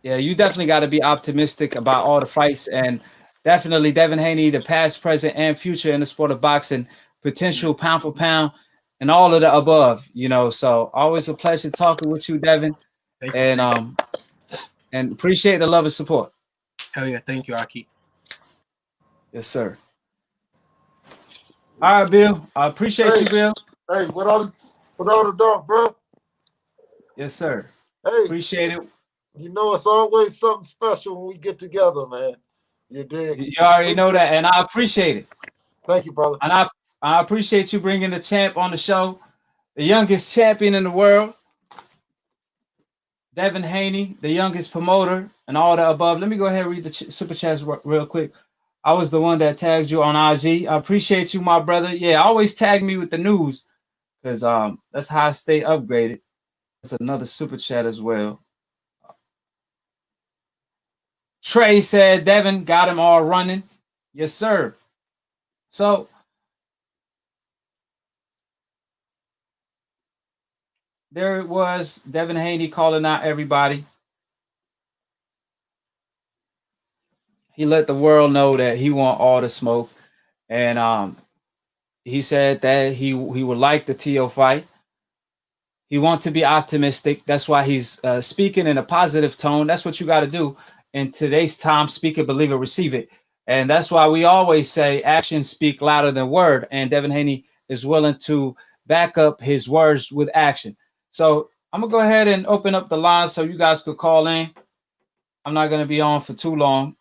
Yeah, you definitely got to be optimistic about all the fights, and definitely Devin Haney, the past, present, and future in the sport of boxing, potential pound for pound, and all of the above. You know, so always a pleasure talking with you, Devin, and appreciate the love and support. Hell yeah, thank you, Aki. Yes, sir. All right, Bill. I appreciate you, Bill. Hey, without a doubt, bro. Yes, sir. Hey, appreciate it. You know, it's always something special when we get together, man. You dig? You already know that, and I appreciate it. Thank you, brother. And I appreciate you bringing the champ on the show, the youngest champion in the world, Devin Haney, the youngest promoter, and all the above. Let me go ahead and read the super chats real quick. I was the one that tagged you on IG. I appreciate you, my brother. Yeah, always tag me with the news because that's how I stay upgraded. That's another super chat as well. Trey said Devin got him all running. Yes, sir. So there it was, Devin Haney calling out everybody. He let the world know that he want all the smoke, and he said that he would like the Tio fight. He wants to be optimistic. That's why he's speaking in a positive tone. That's what you got to do in today's time. Speak it, believe it, receive it. And that's why we always say actions speak louder than word. And Devin Haney is willing to back up his words with action. So I'm going to go ahead and open up the line so you guys could call in. I'm not going to be on for too long.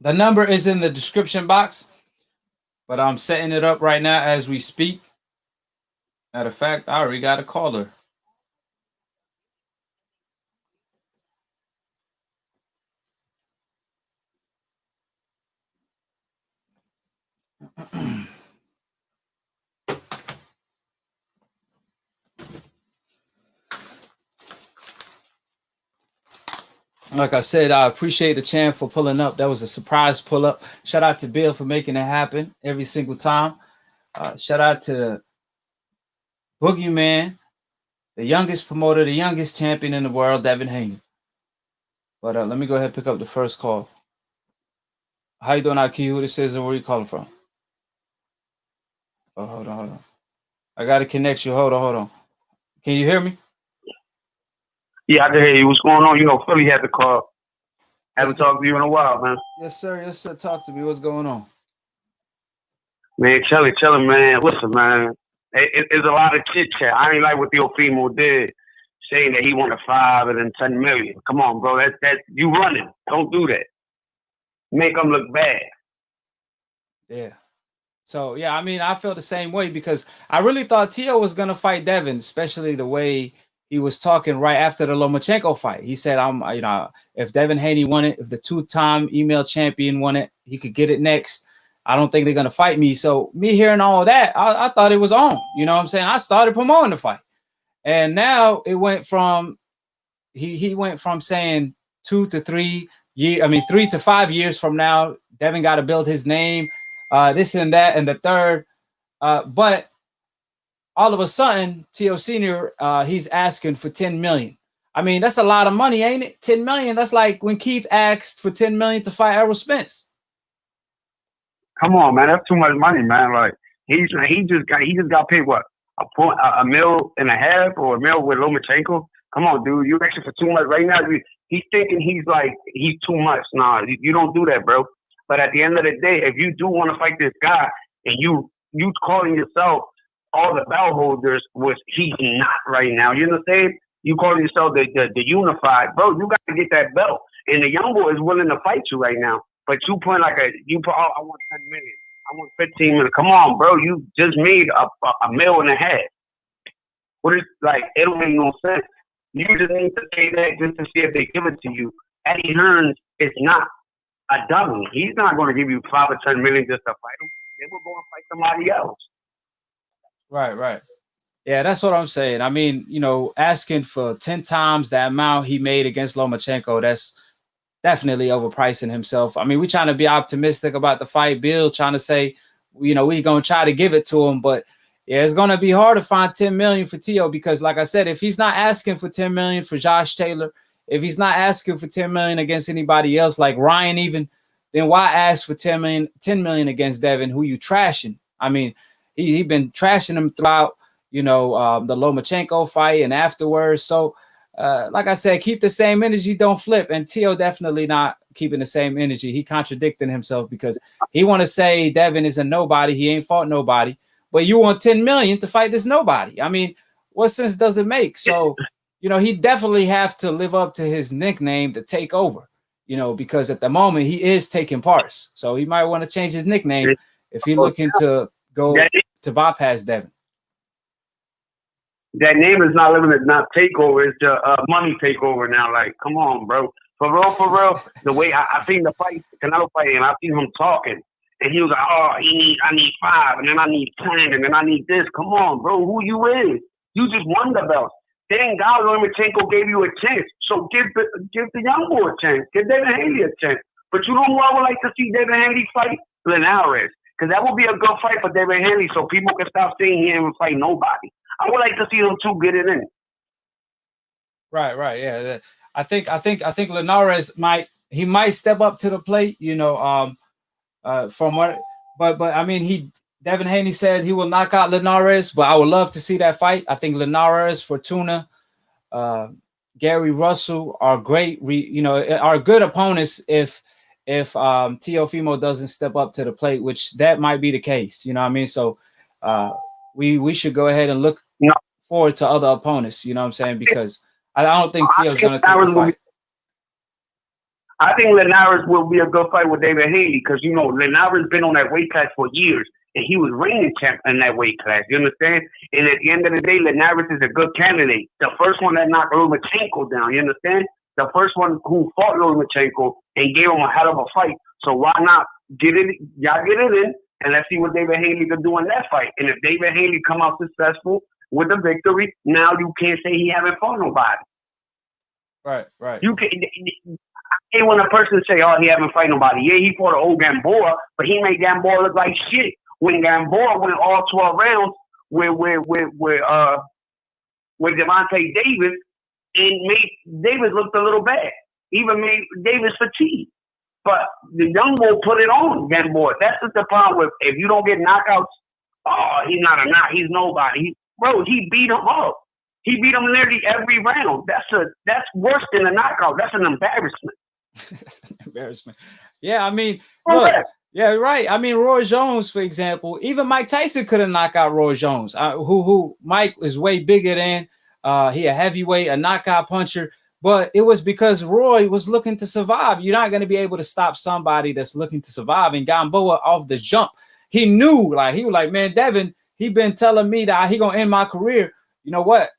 The number is in the description box, but I'm setting it up right now as we speak. Matter of fact, I already got a caller. Like I said, I appreciate the champ for pulling up. That was a surprise pull up. Shout out to Bill for making it happen every single time. Shout out to the Boogeyman, the youngest promoter, the youngest champion in the world, Devin Haney. But let me go ahead and pick up the first call. How you doing, AKHi? Who this is and where you calling from? Oh, hold on. I got to connect you. Hold on. Can you hear me? Yeah, I can hear you. What's going on? You know, Philly had to call. Haven't talked to you in a while, man. Yes, sir. Talk to me. What's going on? Man, chilling, man. Listen, man. It's a lot of chit chat. I ain't like what Teofimo did, saying that he wanted 5 and then 10 million. Come on, bro. That you running. Don't do that. Make them look bad. Yeah. So yeah, I mean, I feel the same way because I really thought Tio was gonna fight Devin, especially the way he was talking right after the Lomachenko fight. He said, if Devin Haney won it, if the 2-time email champion won it, he could get it next. I don't think they're gonna fight me. So me hearing all of that, I thought it was on. You know what I'm saying? I started promoting the fight, and now it went from he went from saying 2 to 3 years. I mean, 3 to 5 years from now, Devin got to build his name. This and that and the third, but all of a sudden, Tio Senior, he's asking for 10 million. I mean, that's a lot of money, ain't it? 10 million. That's like when Keith asked for 10 million to fight Errol Spence. Come on, man. That's too much money, man. Like he just got paid what, $1.5 million or $1 million with Lomachenko. Come on, dude. You're asking for too much right now. He's thinking he's too much. Nah, you don't do that, bro. But at the end of the day, if you do want to fight this guy and you calling yourself all the belt holders, which he's not right now, you understand? You calling yourself the unified, bro. You got to get that belt, and the young boy is willing to fight you right now. But you put I want 10 million, I want 15 million. Come on, bro. You just made $1.5 million. What is like? It don't make no sense. You just need to say that just to see if they give it to you. Eddie Hearns is not a dummy. He's not going to give you 5 or 10 million just to fight him. They will go and fight somebody else. Right. Yeah, that's what I'm saying. I mean, asking for 10 times the amount he made against Lomachenko, that's definitely overpricing himself. I mean, we're trying to be optimistic about the fight. Bill trying to say, we're going to try to give it to him. But, yeah, it's going to be hard to find 10 million for Tio because, like I said, if he's not asking for 10 million for Josh Taylor, if he's not asking for 10 million against anybody else, like Ryan even, then why ask for 10 million against Devin, who you trashing? I mean, he been trashing him throughout, the Lomachenko fight and afterwards. So, like I said, keep the same energy, don't flip. And Tio definitely not keeping the same energy. He contradicting himself because he want to say Devin is a nobody. He ain't fought nobody. But you want 10 million to fight this nobody. I mean, what sense does it make? So, he definitely have to live up to his nickname, to take over, because at the moment he is taking parts. So he might want to change his nickname if he's looking to go to bypass Devin. That name is not limited, not takeover. It's the money takeover now. Like, come on, bro. For real. The way I seen the fight, Canelo fight, and I seen him talking, and he was like, "Oh, I need 5, and then I need 10, and then I need this." Come on, bro. Who you is? You just won the belt. Then God Lomachenko gave you a chance, so give the young boy a chance. Give Devin Haney a chance. But you know who I would like to see Devin Haney fight? Linares, because that would be a good fight for Devin Haney, so people can stop saying he ain't fight nobody. I would like to see them two get it in. Right. Yeah. I think Linares might step up to the plate, from what, but I mean, Devin Haney said he will knock out Linares, but I would love to see that fight. I think Linares, Fortuna, Gary Russell are great, are good opponents if Teofimo doesn't step up to the plate, which that might be the case. You know what I mean? So we should go ahead and look forward to other opponents. You know what I'm saying? Because I don't think Teo's going to take the fight. I think Linares will be a good fight with David Haney because, Linares been on that weight class for years, and he was reigning champ in that weight class. You understand? And at the end of the day, Linares is a good candidate. The first one that knocked Lomachenko down, you understand? The first one who fought Lomachenko and gave him a hell of a fight. So why not get it? Y'all get it in, and let's see what David Haney can do in that fight. And if David Haney come out successful with the victory, now you can't say he haven't fought nobody. Right. You can. And when a person say, "Oh, he haven't fought nobody," yeah, he fought an old Gamboa, but he made Gamboa look like shit. When Gamboa went all 12 rounds with Gervonta Davis, and made Davis look a little bad. Even made Davis fatigue. But the young boy put it on Gamboa. That's just the problem with if you don't get knockouts. Oh, he's not a knock. He's nobody. Bro, he beat him up. He beat him nearly every round. That's worse than a knockout. That's an embarrassment. That's an embarrassment. Yeah, I mean, look, yeah, right. I mean, Roy Jones, for example, even Mike Tyson couldn't knock out Roy Jones. Who Mike is way bigger than. He a heavyweight, a knockout puncher, but it was because Roy was looking to survive. You're not going to be able to stop somebody that's looking to survive. And Gamboa off the jump, he knew, he was like, man, Devin, he been telling me that he gonna end my career. You know what?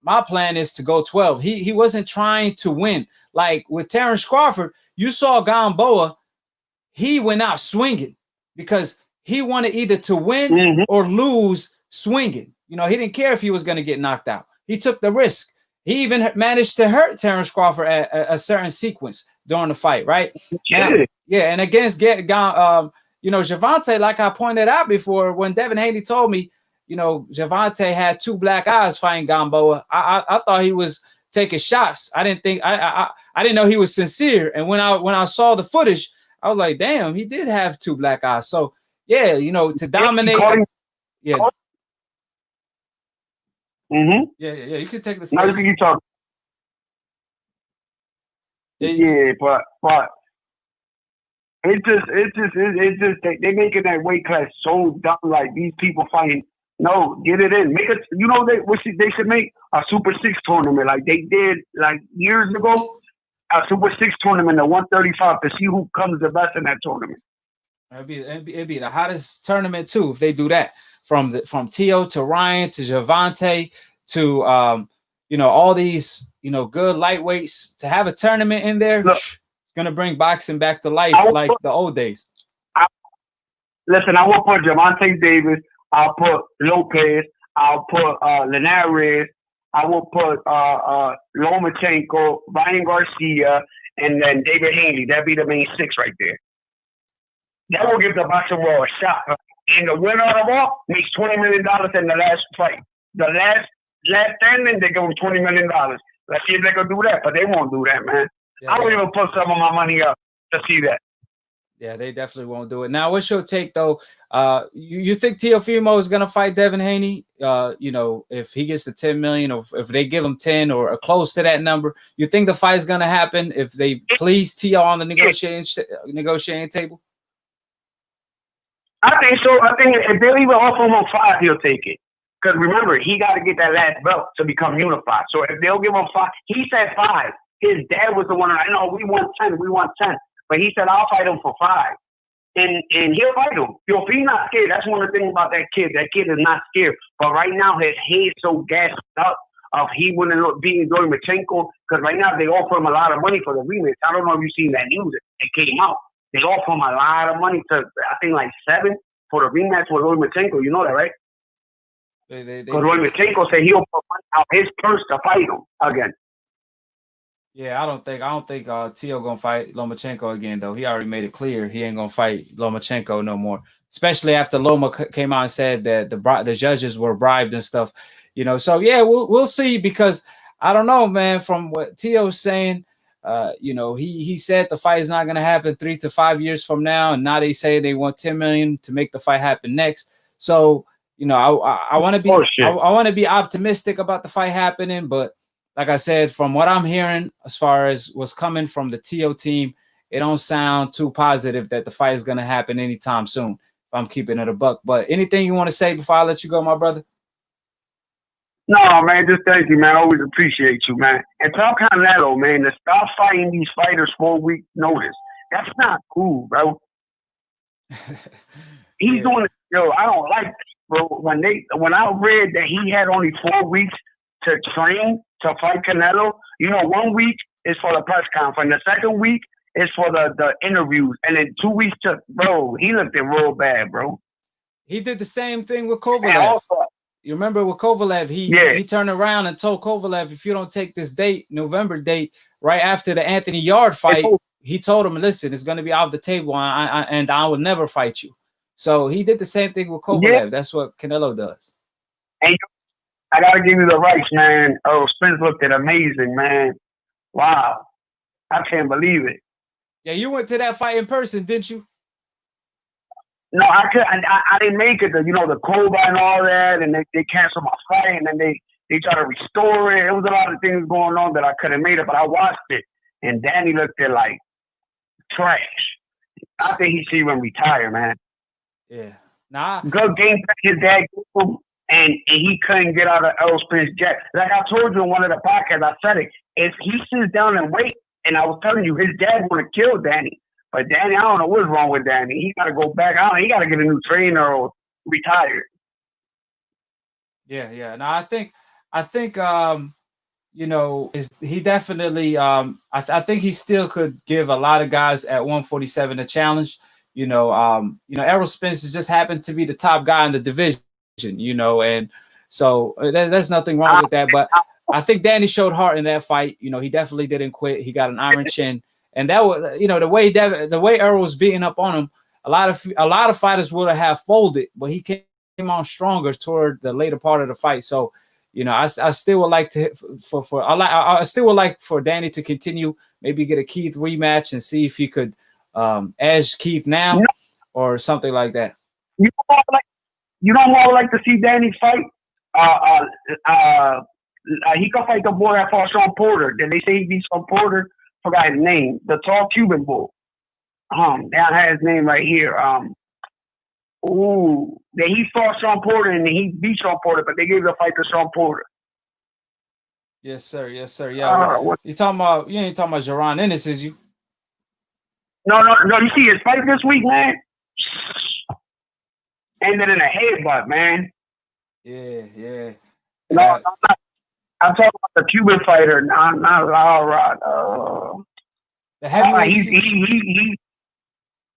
My plan is to go 12. He wasn't trying to win. Like with Terrence Crawford, you saw Gamboa, he went out swinging because he wanted either to win or lose swinging. He didn't care if he was going to get knocked out. He took the risk. He even managed to hurt Terrence Crawford at a certain sequence during the fight, right? Now, yeah, and against Gervonta, like I pointed out before, when Devin Haney told me, Gervonta had 2 black eyes fighting Gamboa. I thought he was taking shots. I didn't think I didn't know he was sincere. And when I saw the footage, I was like, damn, he did have 2 black eyes. So yeah, to dominate. Yeah. Yeah. You can take the stage. Now you talk. Yeah, but it's just they making that weight class so dumb. Like these people fighting. No, get it in. Make it. They should make a Super 6 tournament like they did like years ago. A Super 6 tournament at 135 to see who comes the best in that tournament. It'd be the hottest tournament too if they do that. From Teo to Ryan to Gervonta to all these good lightweights, to have a tournament in there, it's gonna bring boxing back to life like the old days. Listen, I will put Gervonta Davis. I'll put Lopez. I'll put Linares. I will put Lomachenko, Ryan Garcia, and then David Haney. That'd be the main 6 right there. That will give the boxing world a shot. And the winner of them all makes $20 million in the last fight. The last standing, they give them $20 million. Let's see if they can do that, but they won't do that, man. Yeah, I would even put some of my money up to see that. Yeah, they definitely won't do it. Now, what's your take, though? You think Teofimo is going to fight Devin Haney? If he gets the $10 million, or if they give him 10 or close to that number, you think the fight is going to happen if they please Teo on the negotiating table? I think so. I think if they'll even offer him 5, he'll take it. Because remember, he got to get that last belt to become unified. So if they'll give him 5, he said 5. His dad was the one. I know we want 10. But he said, I'll fight him for 5. and he'll fight him. He's not scared. That's one of the things about that kid. That kid is not scared. But right now, his head's so gassed up of he wouldn't look beating Lomachenko, because right now they offer him a lot of money for the rematch. I don't know if you've seen that news. It came out. They offer him a lot of money to, I think, like 7 for the rematch with Lomachenko. You know that, right? Because Lomachenko said he'll put money out his purse to fight him again. Yeah, I don't think Tio gonna fight Lomachenko again, though. He already made it clear he ain't gonna fight Lomachenko no more. Especially after Loma came out and said that the judges were bribed and stuff, you know. So yeah, we'll see, because I don't know, man. From what Tio's saying, you know, he said the fight is not gonna happen 3 to 5 years from now, and now they say they want 10 million to make the fight happen next. So you know, I want to be I want to be optimistic about the fight happening, but like I said, from what I'm hearing, as far as what's coming from the TO team, it don't sound too positive that the fight is going to happen anytime soon, if I'm keeping it a buck. But anything you want to say before I let you go, my brother? No, man, just thank you, man. I always appreciate you, man. And tell Canelo, man, to stop fighting these fighters 4 week notice. That's not cool, bro. He's doing it. Yo, I don't like it, bro. When I read that he had only 4 weeks to train to fight Canelo, you know, 1 week is for the press conference. The second week is for the interviews. And then 2 weeks bro, he looked it real bad, bro. He did the same thing with Kovalev. You remember with Kovalev, he turned around and told Kovalev, if you don't take this date, November date, right after the Anthony Yard fight, he told him, listen, it's going to be off the table, and I will never fight you. So he did the same thing with Kovalev. Yeah. That's what Canelo does. And I got to give you the rights, man. Oh, Spence looked amazing, man. Wow. I can't believe it. Yeah, you went to that fight in person, didn't you? No, I didn't make it. You know, the Cobra and all that, and they canceled my fight, and then they try to restore it. It was a lot of things going on that I couldn't make it, but I watched it, and Danny looked at like trash. I think he should even retire, man. Yeah. Nah. Good game his dad gave him, and he couldn't get out of Errol Spence jet. Like I told you in one of the podcasts, I said it. If he sits down and wait, and I was telling you, his dad would have killed Danny. But Danny, I don't know what's wrong with Danny. He got to go back. He got to get a new trainer or retire. Yeah. Now I think, you know, he definitely, I think he still could give a lot of guys at 147 a challenge. You know, Errol Spence just happened to be the top guy in the division, you know, and so there's nothing wrong with that. But I think Danny showed heart in that fight. You know, he definitely didn't quit. He got an iron chin. And that was, you know, the way Errol was beating up on him, a lot of fighters would have folded, but he came on stronger toward the later part of the fight. So, you know, I still would like to I still would like for Danny to continue, maybe get a Keith rematch and see if he could edge Keith now or something like that. You know who I would like to see Danny fight? He could fight the boy that fought Sean Porter. Did they say he beat Sean Porter? Forgot his name. The tall Cuban bull. I have his name right here. That he fought Sean Porter and he beat Sean Porter, but they gave the fight to Sean Porter. Yes, sir. Yeah. You ain't talking about Jaron Ennis, is you? No. You see his fight this week, man? Ended in a headbutt, man. Yeah. No, I'm talking about the Cuban fighter, not Laura. The heavyweight. He's in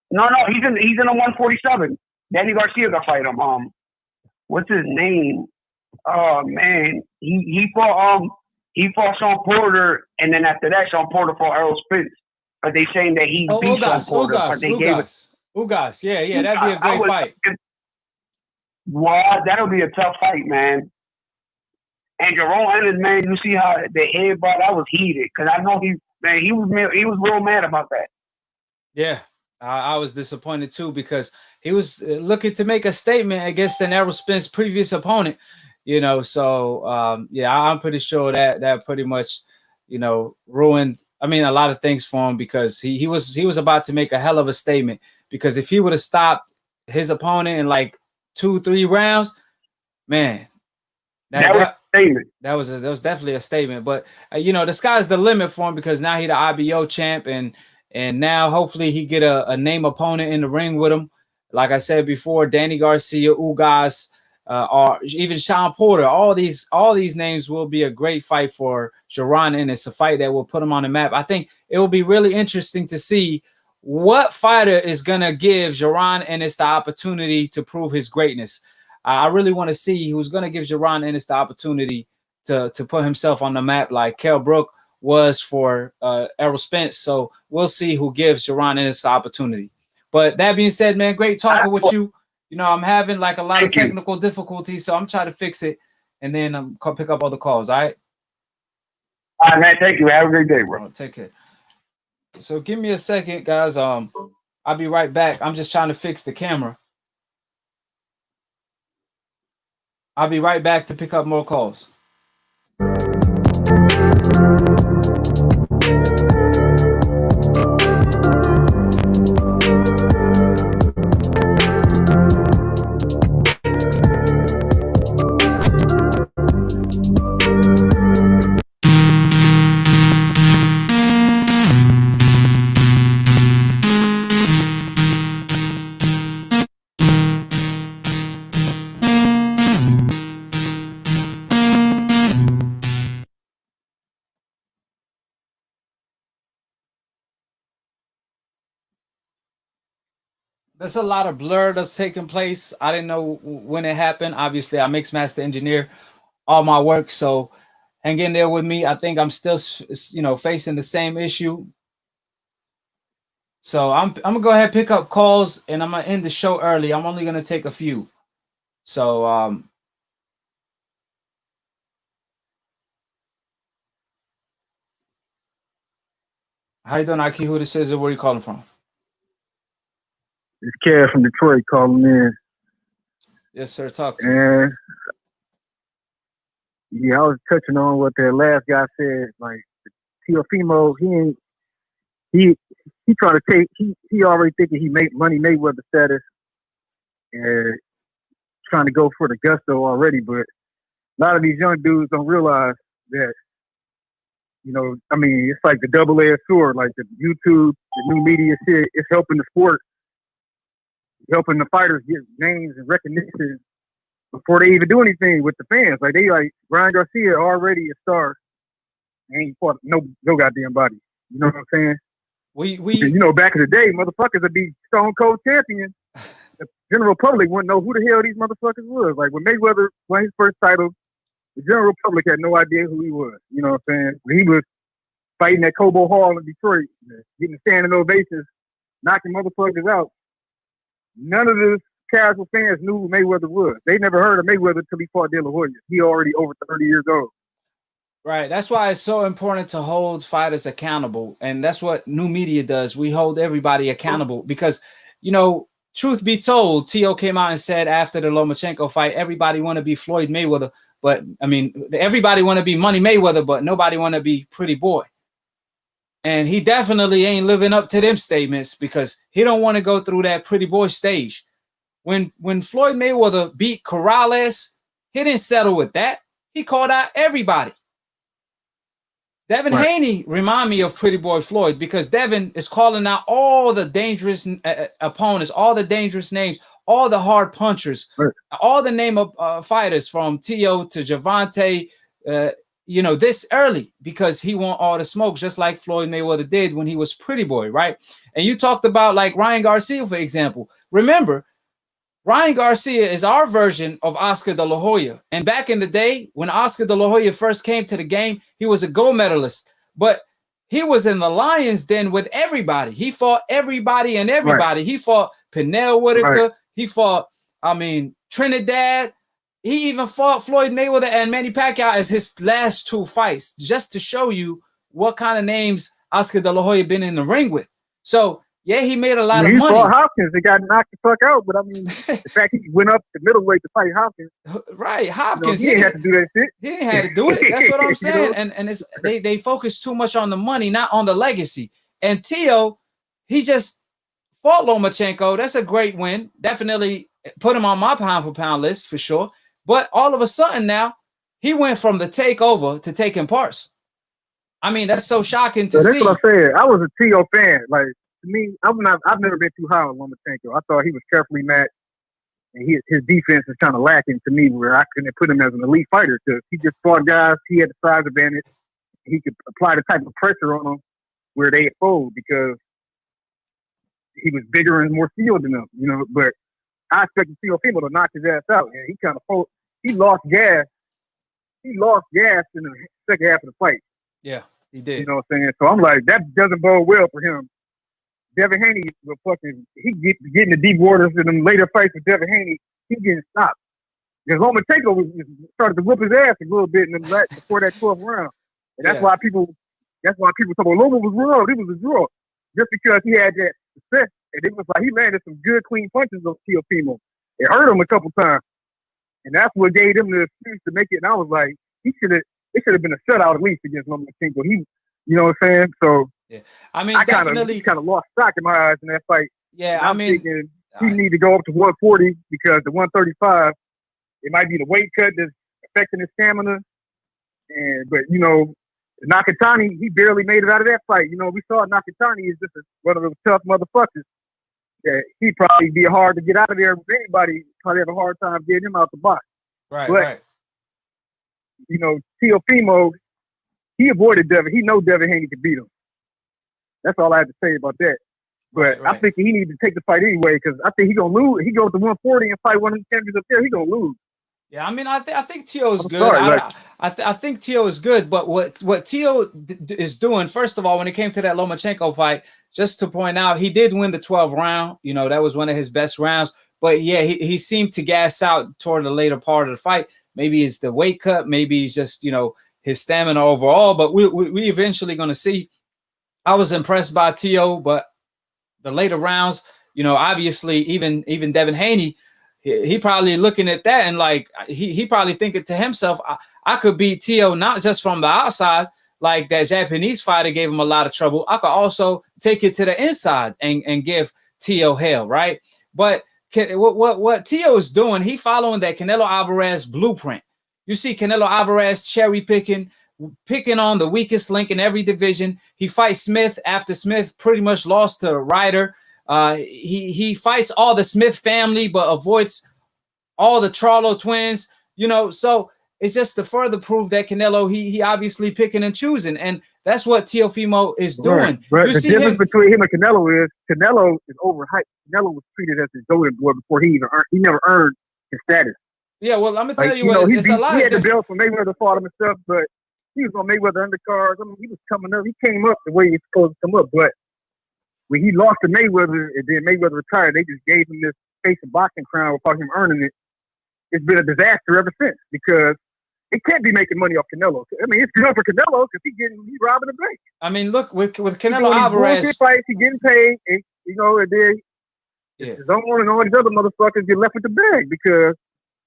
the 147. Danny Garcia gonna fight him. What's his name? Oh man, he fought Sean Porter, and then after that, Sean Porter fought Errol Spence. But they saying that he beat Sean Porter. Ugas. Yeah, that'd be a great fight. Wow, that'll be a tough fight, man. And Jerome Ennis, man, you see how the headbutt, I was heated because I know he was real mad about that. Yeah, I was disappointed too because he was looking to make a statement against an Errol Spence previous opponent, you know. So I'm pretty sure that pretty much, you know, ruined. I mean, a lot of things for him because he was about to make a hell of a statement because if he would have stopped his opponent in like 2-3 rounds, man. That was definitely a statement, but you know, the sky's the limit for him because now he's the IBO champ and And now hopefully he get a name opponent in the ring with him. Like I said before, Danny Garcia, Ugas, or even Sean Porter. All these names will be a great fight for Jaron, and it's a fight that will put him on the map. I think it will be really interesting to see what fighter is gonna give Jaron Ennis the opportunity to prove his greatness. I really want to see who's gonna give Jaron Ennis the opportunity to put himself on the map like Kell Brook was for Errol Spence. So we'll see who gives Jaron Ennis the opportunity. But that being said, man, great talking with you. You know, I'm having like a lot of technical difficulties, so I'm trying to fix it, and then pick up other calls. All right. All right, man. Thank you. Have a great day, bro. Take care. So give me a second, guys. I'll be right back. I'm just trying to fix the camera. I'll be right back to pick up more calls. There's a lot of blur that's taking place. I didn't know when it happened. Obviously, I mix master engineer all my work, so hang in there with me. I think I'm still, facing the same issue. So I'm gonna go ahead and pick up calls, and I'm gonna end the show early. I'm only gonna take a few. So how you doing, Aki? Who this is, and where you calling from? It's Kev from Detroit calling in. Yes, sir. Talk to me. Yeah, I was touching on what that last guy said. Like Teofimo, he trying to take. He already thinking he made money Mayweather status, and trying to go for the gusto already. But a lot of these young dudes don't realize that. I mean, it's like the double-edged sword. Like the YouTube, the new media shit, it's helping the sport, helping the fighters get names and recognition before they even do anything with the fans. Like Ryan Garcia already a star, ain't fought no goddamn body. You know what I'm saying? Back in the day, motherfuckers would be Stone Cold champion. The general public wouldn't know who the hell these motherfuckers was. Like when Mayweather won his first title, the general public had no idea who he was. You know what I'm saying? When he was fighting at Cobo Hall in Detroit, getting standing ovations, knocking motherfuckers out. None of the casual fans knew who Mayweather was. They never heard of Mayweather until he fought De La Hoya. He already over 30 years old. Right. That's why it's so important to hold fighters accountable. And that's what new media does. We hold everybody accountable because, truth be told, T.O. came out and said after the Lomachenko fight, everybody want to be Floyd Mayweather. But, everybody want to be Money Mayweather, but nobody want to be Pretty Boy. And he definitely ain't living up to them statements because he don't want to go through that Pretty Boy stage. When Floyd Mayweather beat Corrales, he didn't settle with that. He called out everybody. Devin Haney remind me of Pretty Boy Floyd because Devin is calling out all the dangerous opponents, all the dangerous names, all the hard punchers, all the name of fighters from T.O. to Javante, this early because he want all the smoke, just like Floyd Mayweather did when he was Pretty Boy, right? And you talked about like Ryan Garcia, for example. Remember, Ryan Garcia is our version of Oscar De La Hoya. And back in the day, when Oscar De La Hoya first came to the game, he was a gold medalist. But he was in the lion's den with everybody. He fought everybody and everybody. Right. He fought Pernell Whitaker. Right. He fought, Trinidad. He even fought Floyd Mayweather and Manny Pacquiao as his last two fights, just to show you what kind of names Oscar De La Hoya been in the ring with. So, yeah, he made a lot of money. He fought Hopkins. He got knocked the fuck out. But, the fact he went up to middleweight to fight Hopkins. Right, Hopkins. He didn't have to do that shit. He didn't have to do it. That's what I'm saying. And it's they focus too much on the money, not on the legacy. And T.O., he just fought Lomachenko. That's a great win. Definitely put him on my pound-for-pound list for sure. But all of a sudden now, he went from the takeover to taking parts. I mean, that's so shocking to So that's see. what I said. I was a Tio fan. Like, to me, I've never been too high on Lomachenko. I thought he was carefully matched, and his defense is kind of lacking to me, where I couldn't put him as an elite fighter because he just fought guys. He had the size advantage. He could apply the type of pressure on them where they fold because he was bigger and more skilled than them, you know. But I expected Teofimo to knock his ass out, and he kind of he lost gas. He lost gas in the second half of the fight. Yeah, he did. You know what I'm saying? So I'm like, that doesn't bode well for him. Devin Haney will getting the deep waters in them later fights with Devin Haney. He getting stopped. Because Lomachenko started to whip his ass a little bit before that 12th round. And that's why people talk about Loma was raw. He was a draw. Just because he had that success. And it was like he landed some good clean punches on Teofimo. It hurt him a couple times. And that's what gave him the excuse to make it. And I was like, it should have been a shutout at least against Lomachenko. You know what I'm saying? So yeah. I mean, I definitely kind of lost stock in my eyes in that fight. Yeah, and I'm thinking he need to go up to 140 because the 135, it might be the weight cut that's affecting his stamina. But you know, Nakatani, he barely made it out of that fight. You know, we saw Nakatani is just one of those tough motherfuckers. Yeah, he'd probably be hard to get out of there with anybody. Probably have a hard time getting him out the box. Right. You know, Teofimo, he avoided Devin. He know Devin Haney could beat him. That's all I have to say about that. But I think he needs to take the fight anyway because I think he's going to lose. He goes to 140 and fight one of the champions up there, he's going to lose. Yeah, I mean, I think Tio is good. Sorry, I think Tio is good, but what Tio is doing, first of all, when it came to that Lomachenko fight, just to point out, he did win the 12th round. You know, that was one of his best rounds. But yeah, he seemed to gas out toward the later part of the fight. Maybe it's the weight cut. Maybe it's just, you know, his stamina overall. But we eventually going to see. I was impressed by Tio, but the later rounds, you know, obviously even Devin Haney, he probably looking at that and like he probably thinking to himself, I could beat Tio not just from the outside, like that Japanese fighter gave him a lot of trouble. I could also take it to the inside and give Tio hell, right? But what Tio is doing, he following that Canelo Alvarez blueprint. You see Canelo Alvarez cherry picking on the weakest link in every division. He fights Smith after Smith pretty much lost to Ryder. He fights all the Smith family, but avoids all the Charlo twins, you know, so it's just to further prove that Canelo, he obviously picking and choosing, and that's what Teofimo is doing. Right. The difference between him and Canelo is overhyped. Canelo was treated as a golden boy before he never earned his status. Yeah, well, I'm gonna tell you what, it's a lot. He had the belt for Mayweather fought him and stuff, but he was on Mayweather undercards. I mean, he was coming up. He came up the way he's supposed to come up, but when he lost to Mayweather and then Mayweather retired, they just gave him this face of boxing crown without him earning it. It's been a disaster ever since because it can't be making money off Canelo. I mean, it's good for Canelo because he's robbing the bank. I mean, look with Canelo Alvarez, fights, he getting paid, and you know, and then his own and all these other motherfuckers get left with the bag because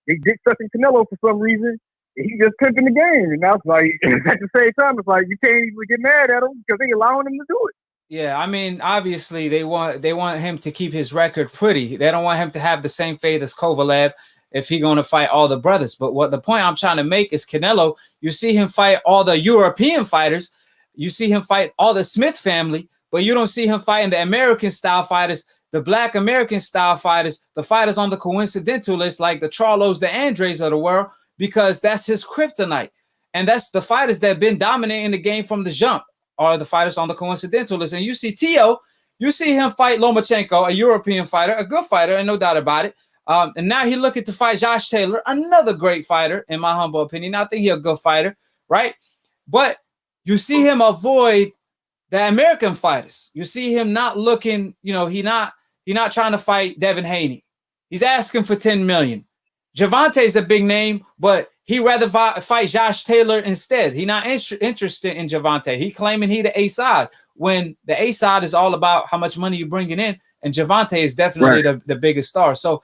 they dick sucking Canelo for some reason. And he just pimping the game, and that's like at the same time, it's like you can't even get mad at him because they allowing him to do it. Yeah, I mean, obviously they want him to keep his record pretty. They don't want him to have the same fate as Kovalev if he's going to fight all the brothers. But what the point I'm trying to make is Canelo, you see him fight all the European fighters. You see him fight all the Smith family, but you don't see him fighting the American style fighters, the Black American style fighters, the fighters on the coincidental list like the Charlos, the Andres of the world, because that's his kryptonite. And that's the fighters that have been dominating the game from the jump are the fighters on the coincidental list. And you see Tio, you see him fight Lomachenko, a European fighter, a good fighter, and no doubt about it. And now he's looking to fight Josh Taylor, another great fighter, in my humble opinion. I think he's a good fighter, right? But you see him avoid the American fighters. You see him not looking, you know, he not trying to fight Devin Haney. He's asking for $10 million. Gervonta's a big name, but he rather fight Josh Taylor instead. He not interested in Gervonta. He claiming he the A side when the A side is all about how much money you're bringing in, and Gervonta is definitely the biggest star. So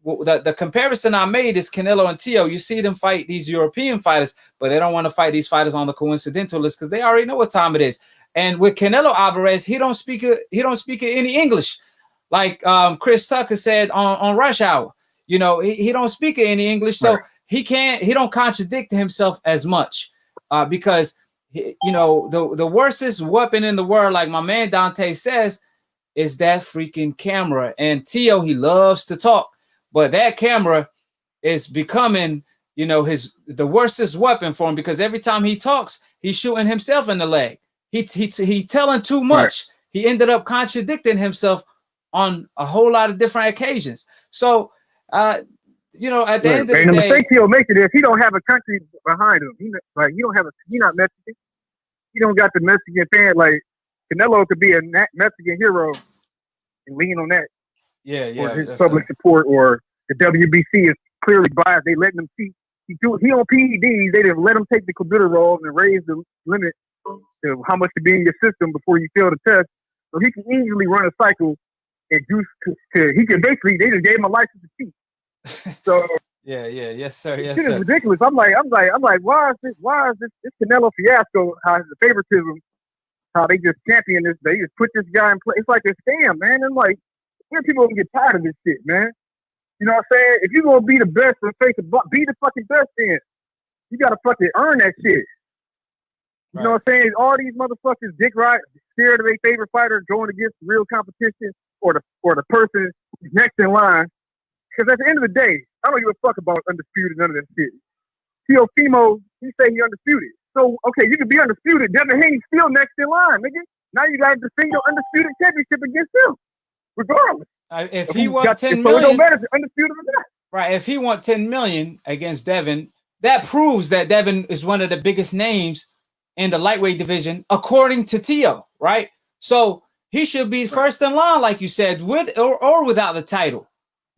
the comparison I made is Canelo and Tio. You see them fight these European fighters, but they don't want to fight these fighters on the coincidental list because they already know what time it is. And with Canelo Alvarez, he don't speak any English, like Chris Tucker said on Rush Hour. You know, he don't speak any English, so he don't contradict himself as much because you know, the worstest weapon in the world, like my man Dante says, is that freaking camera. And Tio, he loves to talk, but that camera is becoming, you know, the worstest weapon for him, because every time he talks, he's shooting himself in the leg. He telling too much. Right. He ended up contradicting himself on a whole lot of different occasions. So, you know, at the end of the day, the mistake he'll make it is he don't have a country behind him. He not Mexican. He don't got the Mexican fan. Like Canelo could be a Mexican hero and lean on that. Yeah, for his public support, or the WBC is clearly biased. They letting him see. He on PEDs. They didn't let him take the clenbuterol and raise the limit to how much to be in your system before you fail the test. So he can easily run a cycle and he can basically, they just gave him a license to cheat. So yes sir. This is ridiculous. I'm like, why is this Canelo fiasco? How the favoritism? How they just champion this? They just put this guy in place. It's like a scam, man. And like, when people gonna get tired of this shit, man. You know what I'm saying? If you're gonna be the best and face the be the fucking best, then you gotta fucking earn that shit. You know what I'm saying? All these motherfuckers dick ride, scared of their favorite fighter going against real competition or the person next in line. Because at the end of the day, I don't give a fuck about Undisputed, none of that shit. Teofimo, he say he undisputed. So, okay, you can be undisputed. Devin Haney still next in line, nigga. Now you got to defend your undisputed championship against him, regardless. If he won 10 million, so it don't matter if it's undisputed or not. Right. If he won 10 million against Devin, that proves that Devin is one of the biggest names in the lightweight division, according to Tio, right? So he should be first in line, like you said, with or without the title.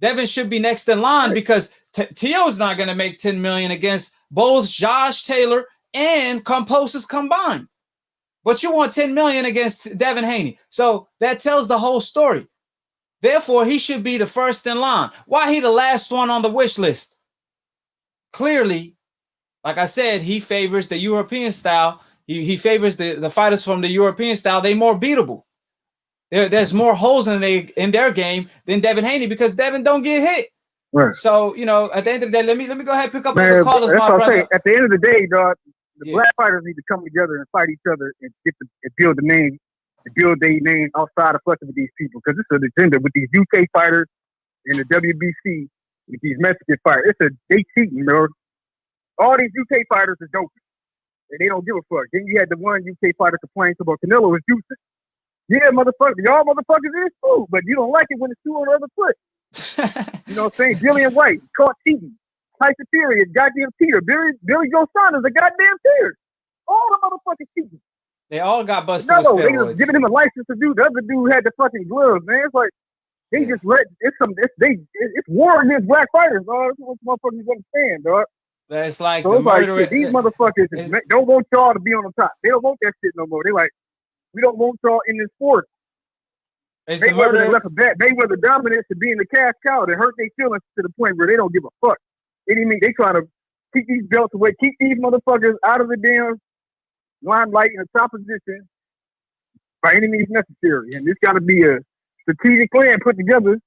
Devin should be next in line because Tio's not going to make 10 million against both Josh Taylor and Composers combined. But you want 10 million against Devin Haney. So that tells the whole story. Therefore, he should be the first in line. Why he the last one on the wish list? Clearly, like I said, he favors the European style. He favors the fighters from the European style. They more beatable. There's more holes in their game than Devin Haney because Devin don't get hit. Right. So, you know, at the end of the day, let me go ahead and pick up the callers, my brother. At the end of the day, dog, the black fighters need to come together and fight each other and build the name, and build their name outside of fucking with these people. Because it's an agenda with these UK fighters and the WBC with these Mexican fighters. They cheating, bro. All these UK fighters are doping. And they don't give a fuck. Then you had the one UK fighter complain about Canelo was juicing. Yeah, motherfucker, y'all motherfuckers is cool, but you don't like it when it's two on the other foot. You know what I'm saying? Dillian White caught cheating. Tyson Fury, a goddamn cheater. Billy Joe Saunders, a goddamn cheater. All the motherfuckers cheating. They all got busted with steroids. They was giving him a license to do. The other dude had the fucking gloves, man. It's like they just let it's war against black fighters, dog. That's what motherfuckers understand, dog. That's like so these motherfuckers don't want y'all to be on the top. They don't want that shit no more. They like, we don't want y'all in this sport. Mayweather left a bet. Mayweather dominance to be in the cash cow that hurt their feelings to the point where they don't give a fuck. They trying to keep these belts away, keep these motherfuckers out of the damn limelight in the top position by any means necessary. And this got to be a strategic plan put together.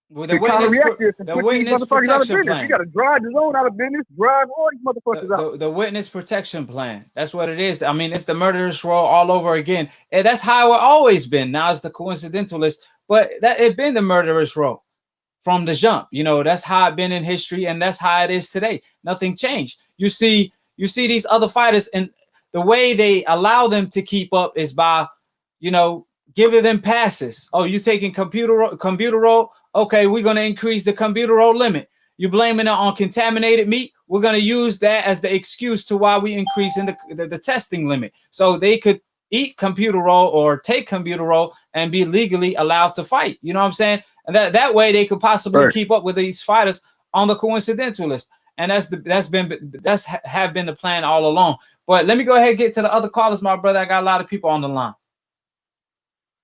With the witness protection plan. You got to drive the zone out of business, drive all these motherfuckers out. The witness protection plan. That's what it is. I mean, it's the murderous row all over again. And that's how it always been. Now it's the coincidentalist, but it been the murderous row from the jump. You know, that's how it been in history, and that's how it is today. Nothing changed. You see these other fighters, and the way they allow them to keep up is by, you know, giving them passes. Oh, you taking computer roll? Okay, we're going to increase the computer limit. You're blaming it on contaminated meat. We're going to use that as the excuse to why we increase in the testing limit. So they could eat computer roll or take computer roll and be legally allowed to fight. You know what I'm saying? And that way they could possibly keep up with these fighters on the coincidental list. And that's been the plan all along. But let me go ahead and get to the other callers, my brother. I got a lot of people on the line.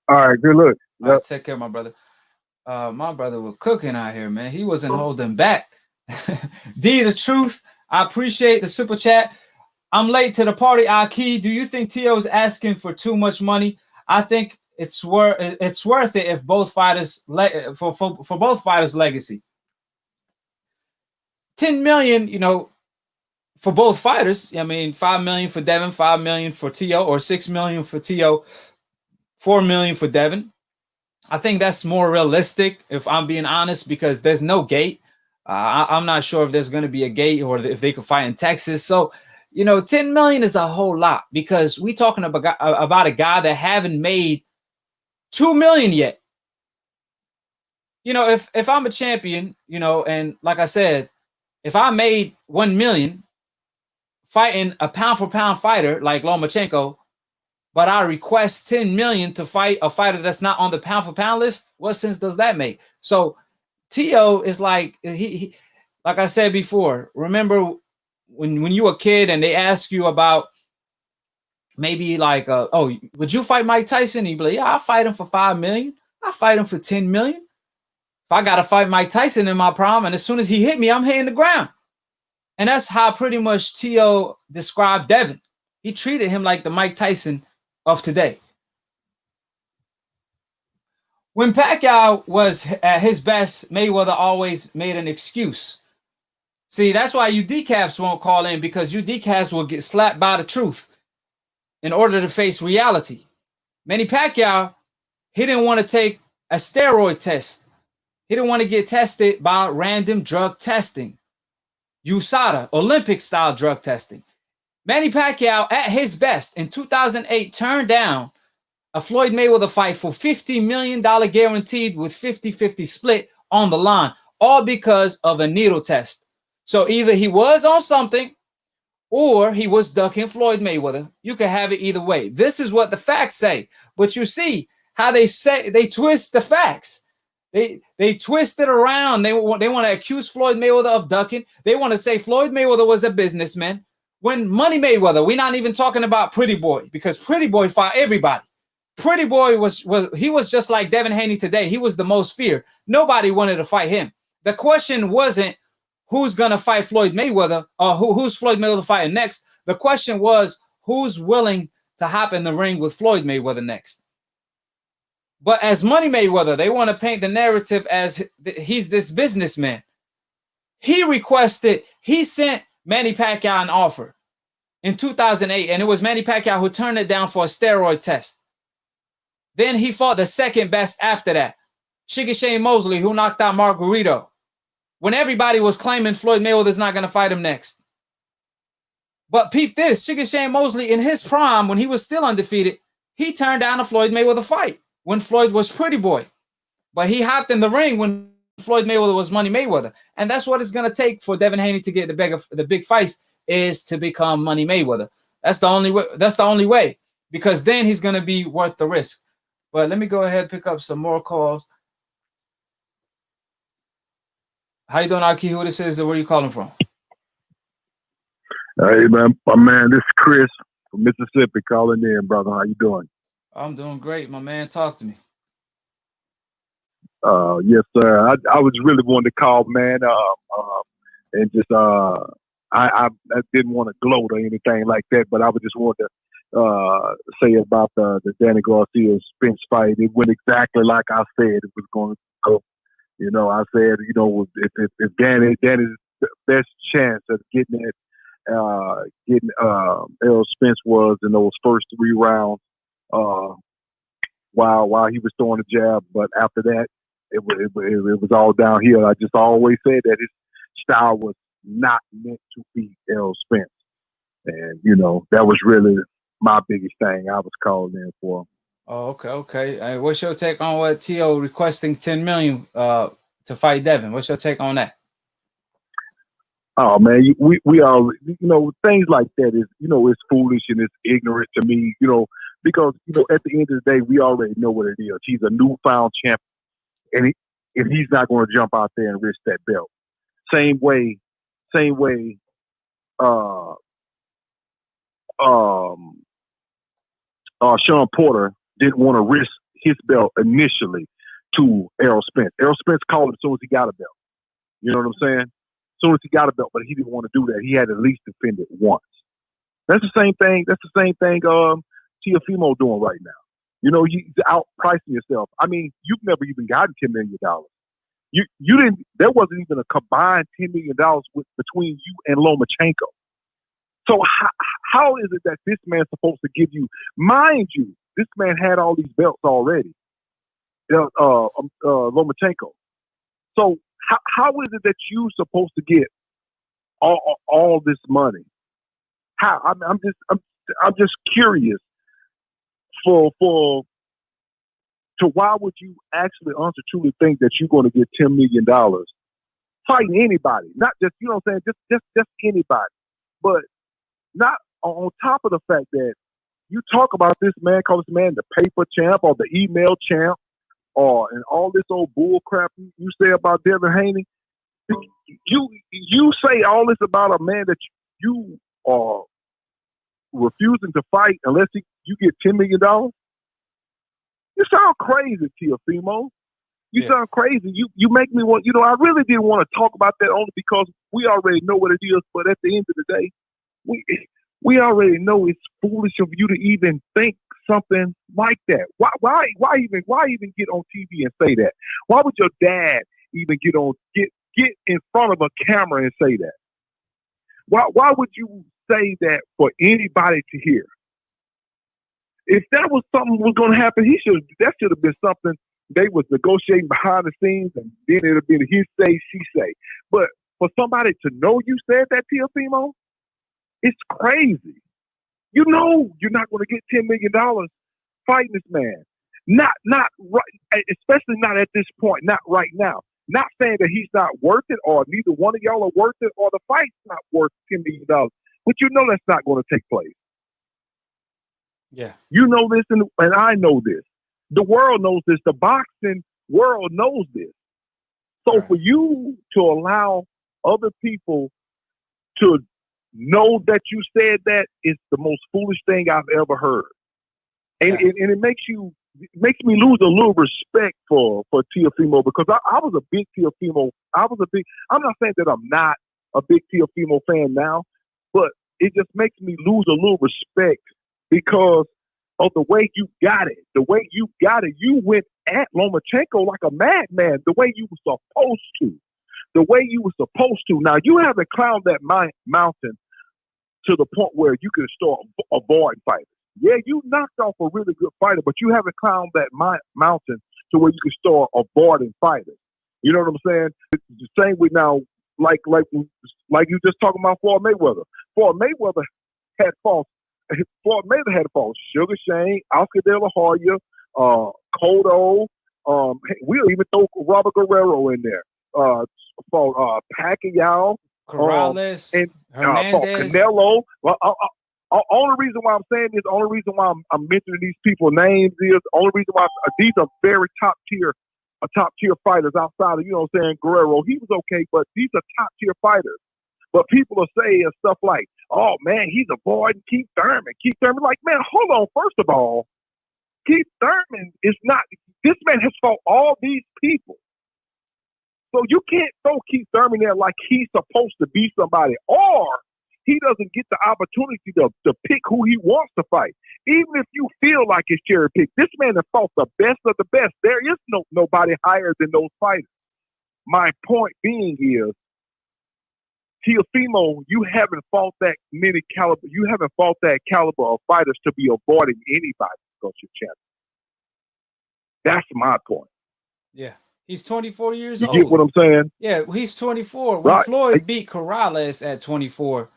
All right, good luck. All right, take care, my brother. My brother was cooking out here, man. He wasn't holding back. D, the truth. I appreciate the super chat. I'm late to the party, AKHi. Do you think Tio is asking for too much money? I think it's worth it if both fighters for both fighters' legacy. 10 million, you know, for both fighters. I mean, $5 million for Devin, $5 million for Tio, or $6 million for Tio, $4 million for Devin. I think that's more realistic, if I'm being honest, because there's no gate. I'm not sure if there's going to be a gate or if they could fight in Texas. So, you know, 10 million is a whole lot, because we talking about a guy that haven't made 2 million yet. You know, if I'm a champion, you know, and like I said, if I made 1 million fighting a pound for pound fighter like Lomachenko, but I request 10 million to fight a fighter that's not on the pound for pound list, what sense does that make? So Tio is like, he like I said before, remember when you were a kid and they ask you about maybe like, oh, would you fight Mike Tyson? And you'd be like, yeah, I'll fight him for 5 million. I'll fight him for 10 million. If I got to fight Mike Tyson in my prime, and as soon as he hit me, I'm hitting the ground. And that's how pretty much Tio described Devin. He treated him like the Mike Tyson of today. When Pacquiao was at his best, Mayweather always made an excuse. See, that's why you decafs won't call in, because you decafs will get slapped by the truth in order to face reality. Manny Pacquiao, he didn't want to take a steroid test. He didn't want to get tested by random drug testing. USADA, Olympic-style drug testing. Manny Pacquiao, at his best, in 2008, turned down a Floyd Mayweather fight for $50 million guaranteed with 50-50 split on the line, all because of a needle test. So either he was on something or he was ducking Floyd Mayweather. You can have it either way. This is what the facts say. But you see how they twist the facts. They twist it around. They want to accuse Floyd Mayweather of ducking. They want to say Floyd Mayweather was a businessman. When Money Mayweather, we're not even talking about Pretty Boy, because Pretty Boy fought everybody. Pretty Boy was just like Devin Haney today. He was the most feared. Nobody wanted to fight him. The question wasn't who's gonna fight Floyd Mayweather or who's Floyd Mayweather fighting next. The question was who's willing to hop in the ring with Floyd Mayweather next. But as Money Mayweather, they want to paint the narrative as he's this businessman. He sent Manny Pacquiao an offer in 2008, and it was Manny Pacquiao who turned it down for a steroid test. Then he fought the second best after that, Sugar Shane Mosley, who knocked out Margarito, when everybody was claiming Floyd Mayweather's not going to fight him next. But peep this, Sugar Shane Mosley, in his prime, when he was still undefeated, he turned down a Floyd Mayweather fight when Floyd was Pretty Boy. But he hopped in the ring when Floyd Mayweather was Money Mayweather. And that's what it's going to take for Devin Haney to get the big fights, is to become Money Mayweather. That's the only way. That's the only way, because then he's going to be worth the risk. But let me go ahead and pick up some more calls. How you doing, AKHi? Who this is, and where you calling from? Hey, man, my man, this is Chris from Mississippi calling in, brother. How you doing? I'm doing great, my man. Talk to me. Yes, sir. I was really wanting to call, man, and just I didn't want to gloat or anything like that, but I would just want to say about the Danny Garcia Spence fight. It went exactly like I said it was going to go. You know, I said, you know, if Danny's the best chance of getting Errol Spence was in those first 3 rounds, while he was throwing the jab, but after that, it was all downhill. I just always said that his style was not meant to beat Errol Spence, and you know that was really my biggest thing I was calling in for. Oh, okay. What's your take on what Tio requesting 10 million to fight Devin? What's your take on that? Oh man, we all, you know, things like that is, you know, it's foolish and it's ignorant to me, you know, because, you know, at the end of the day, we already know what it is. He's a newfound champion, and he's not going to jump out there and risk that belt. Same way, Sean Porter didn't want to risk his belt initially to Errol Spence. Errol Spence called him as soon as he got a belt. You know what I'm saying? As soon as he got a belt, but he didn't want to do that. He had at least defend it once. That's the same thing. Teofimo doing right now. You know, you outpricing yourself. I mean, you've never even gotten $10 million. You didn't. There wasn't even a combined $10 million between you and Lomachenko. So how is it that this man's supposed to give you? Mind you, this man had all these belts already. Lomachenko. So how is it that you supposed to get all this money? How? I'm just curious to why would you actually honestly truly think that you're going to get $10 million fighting anybody? Not just, you know what I'm saying, just anybody. But not on top of the fact that you talk about this man, call this man the paper champ or the email champ, and all this old bull crap you say about Devin Haney. You say all this about a man that you are refusing to fight unless you get $10 million. You sound crazy, Teofimo. You sound crazy. You make me want. I really didn't want to talk about that only because we already know what it is. But at the end of the day, we already know it's foolish of you to even think something like that. Why even get on TV and say that? Why would your dad even get in front of a camera and say that? Why would you say that for anybody to hear? If that was something was going to happen, that should have been something they was negotiating behind the scenes, and then it would have been his say, she say. But for somebody to know you said that, Teofimo, it's crazy. You know you're not going to get $10 million fighting this man. Not right, especially not at this point, not right now. Not saying that he's not worth it, or neither one of y'all are worth it, or the fight's not worth $10 million. But you know that's not going to take place. Yeah. You know this, and I know this. The world knows this. The boxing world knows this. So for you to allow other people to know that you said that is the most foolish thing I've ever heard. And it makes me lose a little respect for Teofimo, because I was a big Teofimo. I'm not saying that I'm not a big Teofimo fan now, but it just makes me lose a little respect because of the way you got it. The way you got it, you went at Lomachenko like a madman, the way you were supposed to. The way you were supposed to. Now, you haven't climbed that mountain to the point where you can start avoiding fighters. Yeah, you knocked off a really good fighter, but you haven't climbed that mountain to where you can start avoiding fighters. You know what I'm saying? It's the same with now, like you just talking about Floyd Mayweather. Floyd Mayweather had fought Sugar Shane, Oscar De La Hoya, Cotto. We'll even throw Robert Guerrero in there. Fought Pacquiao, Corrales, and Hernandez. Canelo. Well, only reason why I'm saying this, only reason why I'm mentioning these people's names is only reason why these are very top tier fighters outside of, you know what I'm saying, Guerrero. He was okay, but these are top tier fighters. But people are saying stuff like, oh man, he's avoiding Keith Thurman. Keith Thurman, like, man, hold on. First of all, Keith Thurman is not, this man has fought all these people. So you can't throw Keith Thurman there like he's supposed to be somebody, or he doesn't get the opportunity to pick who he wants to fight. Even if you feel like it's cherry picked, this man has fought the best of the best. There is nobody higher than those fighters. My point being is, Teofimo, you haven't fought that many caliber. You haven't fought that caliber of fighters to be avoiding anybody because you're champion. That's my point. Yeah. He's 24 years old. You get what I'm saying? Yeah, he's 24. When Floyd beat Corrales at 24,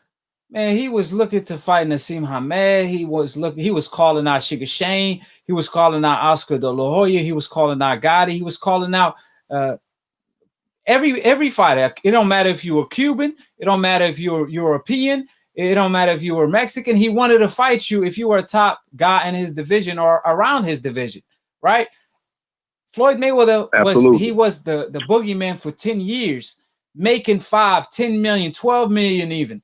man, he was looking to fight Nassim Hamed. He was calling out Sugar Shane. He was calling out Oscar De La Hoya. He was calling out Gotti. He was calling out every fighter. It don't matter if you were Cuban. It don't matter if you were European. It don't matter if you were Mexican. He wanted to fight you if you were a top guy in his division or around his division, right? Floyd Mayweather was the boogeyman for 10 years, making 5, 10 million, 12 million even.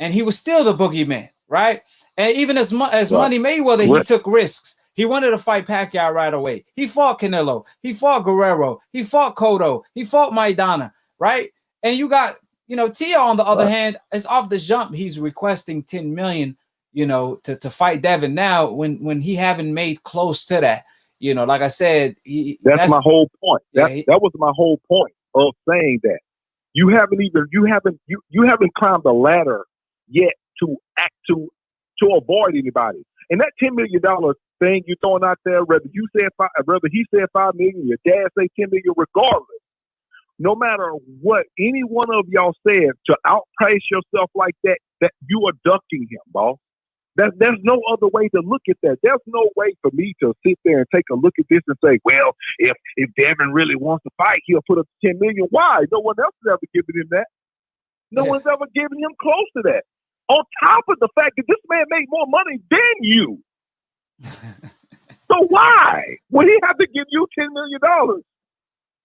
And he was still the boogeyman, right? And even as Money Mayweather, he took risks. He wanted to fight Pacquiao right away. He fought Canelo. He fought Guerrero. He fought Cotto. He fought Maidana, right? And you got, Tio on the other hand, is off the jump. He's requesting 10 million, to fight Devin now when he haven't made close to that. Like I said, that's my whole point. That was my whole point of saying that you haven't climbed the ladder yet to act to avoid anybody. And that $10 million thing you throwing out there, whether he said $5 million, your dad say $10 million, regardless. No matter what any one of y'all said, to outprice yourself like that, that you are ducking him, boss. There's no other way to look at that. There's no way for me to sit there and take a look at this and say, well, if Devin really wants to fight, he'll put up $10 million. Why? No one else has ever given him that. No one's ever given him close to that. On top of the fact that this man made more money than you. So why would he have to give you $10 million?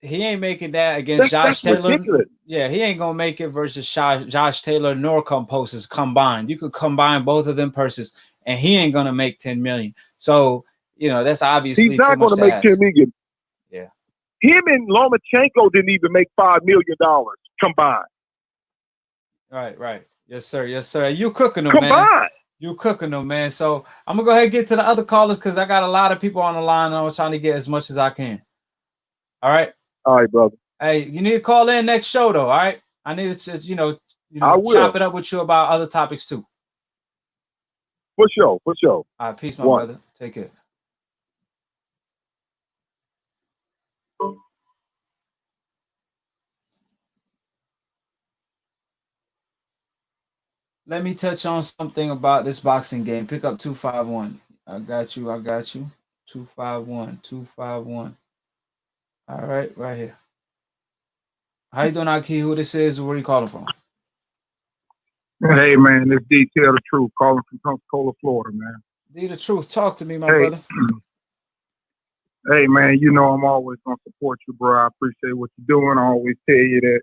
He ain't making that against Josh Taylor. Ridiculous. Yeah, he ain't gonna make it versus Josh Taylor nor Composers combined. You could combine both of them persons, and he ain't gonna make 10 million. So that's obviously he's not gonna make 10 million. Yeah, him and Lomachenko didn't even make $5 million combined. Right. Yes, sir. You cooking them, man. You cooking them, man. So I'm gonna go ahead and get to the other callers because I got a lot of people on the line, and I'm trying to get as much as I can. All right. All right, brother. Hey, you need to call in next show, though. All right. I need to, chop it up with you about other topics too. For sure. All right, peace, my brother. Take care. Let me touch on something about this boxing game. Pick up 251. I got you. 251. All right, right here. How you doing, AKHi? Who this is? Where you calling from? Hey, man, this D. Tell the Truth, calling from Pensacola, Florida, man. D. The Truth. Talk to me, my brother. Hey, man, I'm always going to support you, bro. I appreciate what you're doing. I always tell you that.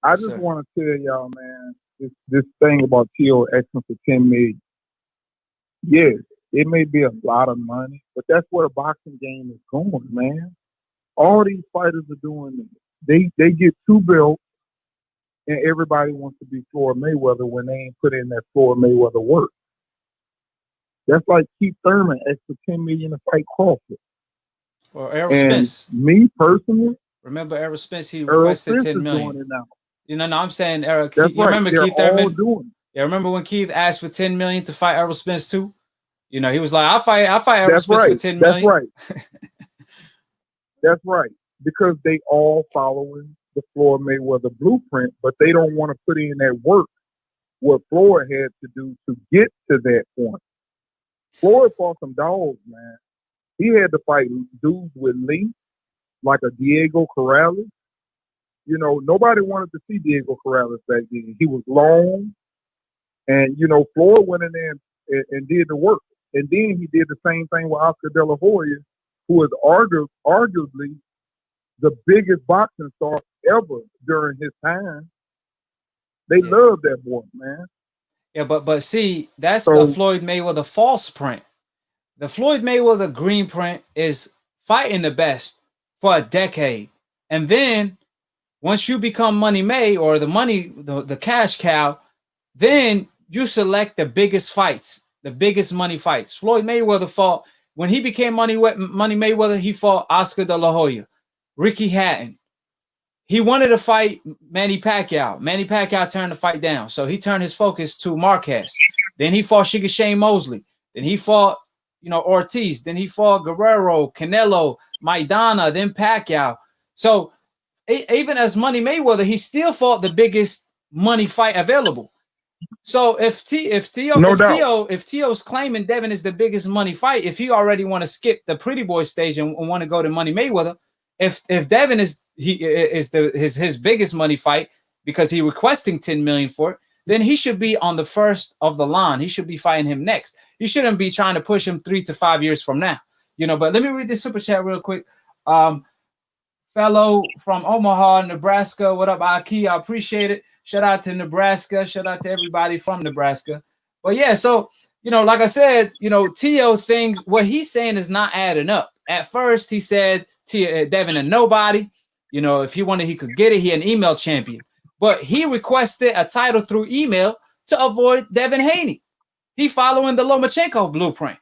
I just want to tell y'all, man, this thing about T.O. asking for $10 million. Yes, it may be a lot of money, but that's where the boxing game is going, man. All these fighters are doing this. They get 2 belts, and everybody wants to be Floyd Mayweather when they ain't put in that Floyd Mayweather work. That's like Keith Thurman asked for $10 million to fight Crawford. Or Errol Spence. Me personally, remember Errol Spence? He requested $10 million. Doing it now. No, I'm saying Errol. That's you remember They're Keith Thurman? Doing. Yeah, remember when Keith asked for $10 million to fight Errol Spence too? He was like, "I'll fight Errol Spence for $10 million." That's right. That's right. Because they all following the Floyd Mayweather blueprint, but they don't want to put in that work what Floyd had to do to get to that point. Floyd fought some dogs, man. He had to fight dudes with length, like a Diego Corrales. Nobody wanted to see Diego Corrales back then. He was long, and Floyd went in there and did the work. And then he did the same thing with Oscar De La Hoya, who is arguably the biggest boxing star ever during his time. They love that boy, man. Yeah, but see, that's the Floyd Mayweather false print. The Floyd Mayweather green print is fighting the best for a decade. And then once you become Money May or the cash cow, then you select the biggest fights, the biggest money fights. Floyd Mayweather fought, when he became Money Mayweather, he fought Oscar De La Hoya, Ricky Hatton. He wanted to fight Manny Pacquiao. Manny Pacquiao turned the fight down. So he turned his focus to Marquez. Then he fought Sugar Shane Mosley. Then he fought, Ortiz. Then he fought Guerrero, Canelo, Maidana, then Pacquiao. So even as Money Mayweather, he still fought the biggest money fight available. So if T.O.'s claiming Devin is the biggest money fight, if he already want to skip the pretty boy stage and want to go to Money Mayweather, if Devin is his biggest money fight because he requesting $10 million for it, then he should be on the first of the line. He should be fighting him next. He shouldn't be trying to push him 3 to 5 years from now. But let me read this super chat real quick. Fellow from Omaha, Nebraska. What up, AKHi? I appreciate it. Shout out to Nebraska. Shout out to everybody from Nebraska. But yeah, so like I said, T.O. things, what he's saying is not adding up. At first, he said Devin a nobody. If he wanted, he could get it. He an email champion. But he requested a title through email to avoid Devin Haney. He following the Lomachenko blueprint.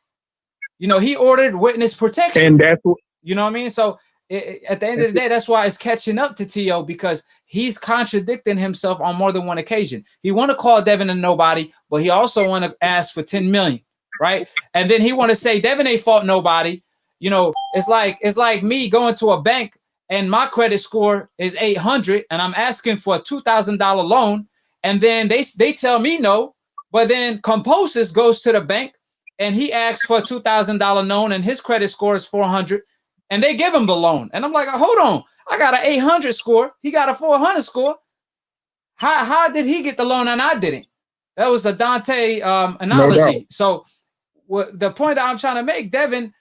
He ordered witness protection. And that's what, you know what I mean? So at the end of the day, that's why it's catching up to T.O. because he's contradicting himself on more than one occasion. He want to call Devin a nobody, but he also want to ask for 10 million, right? And then he want to say Devin ain't fought nobody. You know, it's like me going to a bank and my credit score is 800 and I'm asking for a $2,000 loan, and then they tell me no, but then Composis goes to the bank and he asks for a $2,000 loan and his credit score is 400, and they give him the loan. And I'm like, hold on, I got an 800 score, he got a 400 score. How did he get the loan and I didn't? That was the Dante analogy. No, so the point that I'm trying to make, Devin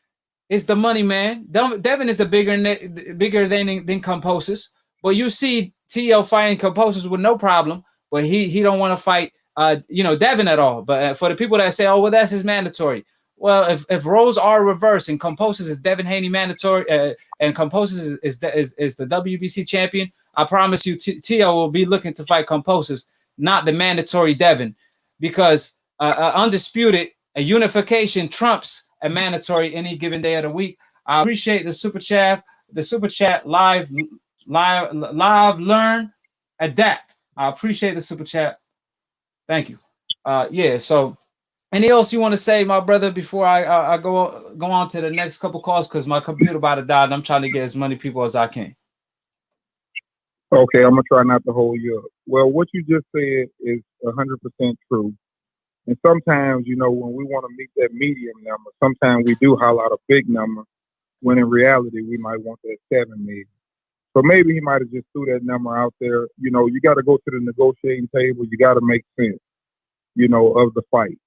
is the money man. Devin is a bigger than Composis, but you see T.O. fighting Composis with no problem, but he don't want to fight Devin at all. But for the people that say, oh well, that's his mandatory. Well, if roles are reversed and Composis is Devin Haney mandatory, and Composis is the WBC champion, I promise you, T.O. will be looking to fight Composis, not the mandatory Devin, because Undisputed, a unification trumps a mandatory any given day of the week. I appreciate the super chat, live, learn, adapt. I appreciate the super chat. Thank you. Yeah. So, anything else you want to say, my brother, before I go on to the next couple calls, because my computer about to die and I'm trying to get as many people as I can. Okay, I'm gonna try not to hold you up. Well, what you just said is 100% true. And sometimes, when we want to meet that medium number, sometimes we do holler out a big number, when in reality we might want that 7 million. So maybe he might have just threw that number out there. You got to go to the negotiating table. You got to make sense, of the fight.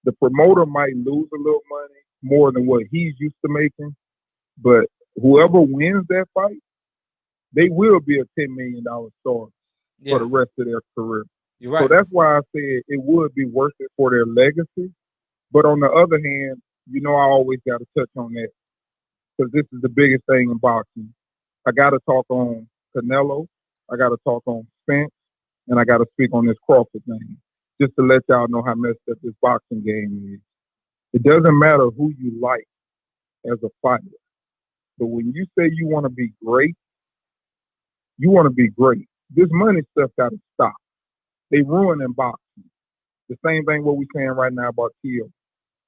The promoter might lose a little money more than what he's used to making, but whoever wins that fight, they will be a $10 million star for the rest of their career. You're right. So that's why I said it would be worth it for their legacy. But on the other hand, I always got to touch on that, because this is the biggest thing in boxing. I got to talk on Canelo, I got to talk on Spence, and I got to speak on this Crawford thing, just to let y'all know how messed up this boxing game is. It doesn't matter who you like as a fighter, but when you say you want to be great, you want to be great. This money stuff got to stop. They ruining boxing. The same thing what we're saying right now about T.O.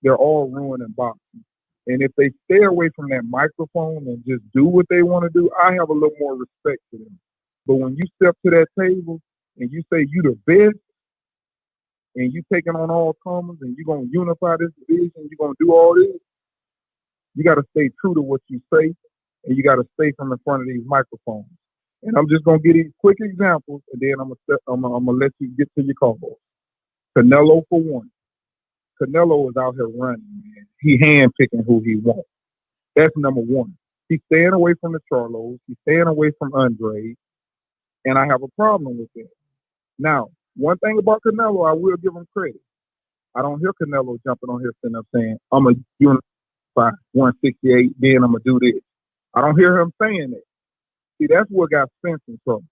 They're all ruining boxing. And if they stay away from that microphone and just do what they want to do, I have a little more respect for them. But when you step to that table and you say you the best, and you taking on all comers, and you're going to unify this division, you're going to do all this, you got to stay true to what you say, and you got to stay from in front of these microphones. And I'm just going to give these quick examples, and then I'm going to let you get to your calls. Canelo, for one. Canelo is out here running, man. He handpicking who he wants. That's number one. He's staying away from the Charlos. He's staying away from Andre. And I have a problem with that. Now, one thing about Canelo, I will give him credit. I don't hear Canelo jumping on here sitting up saying, I'm going to unify 168, then I'm going to do this. I don't hear him saying that. See, that's what got Spence in trouble.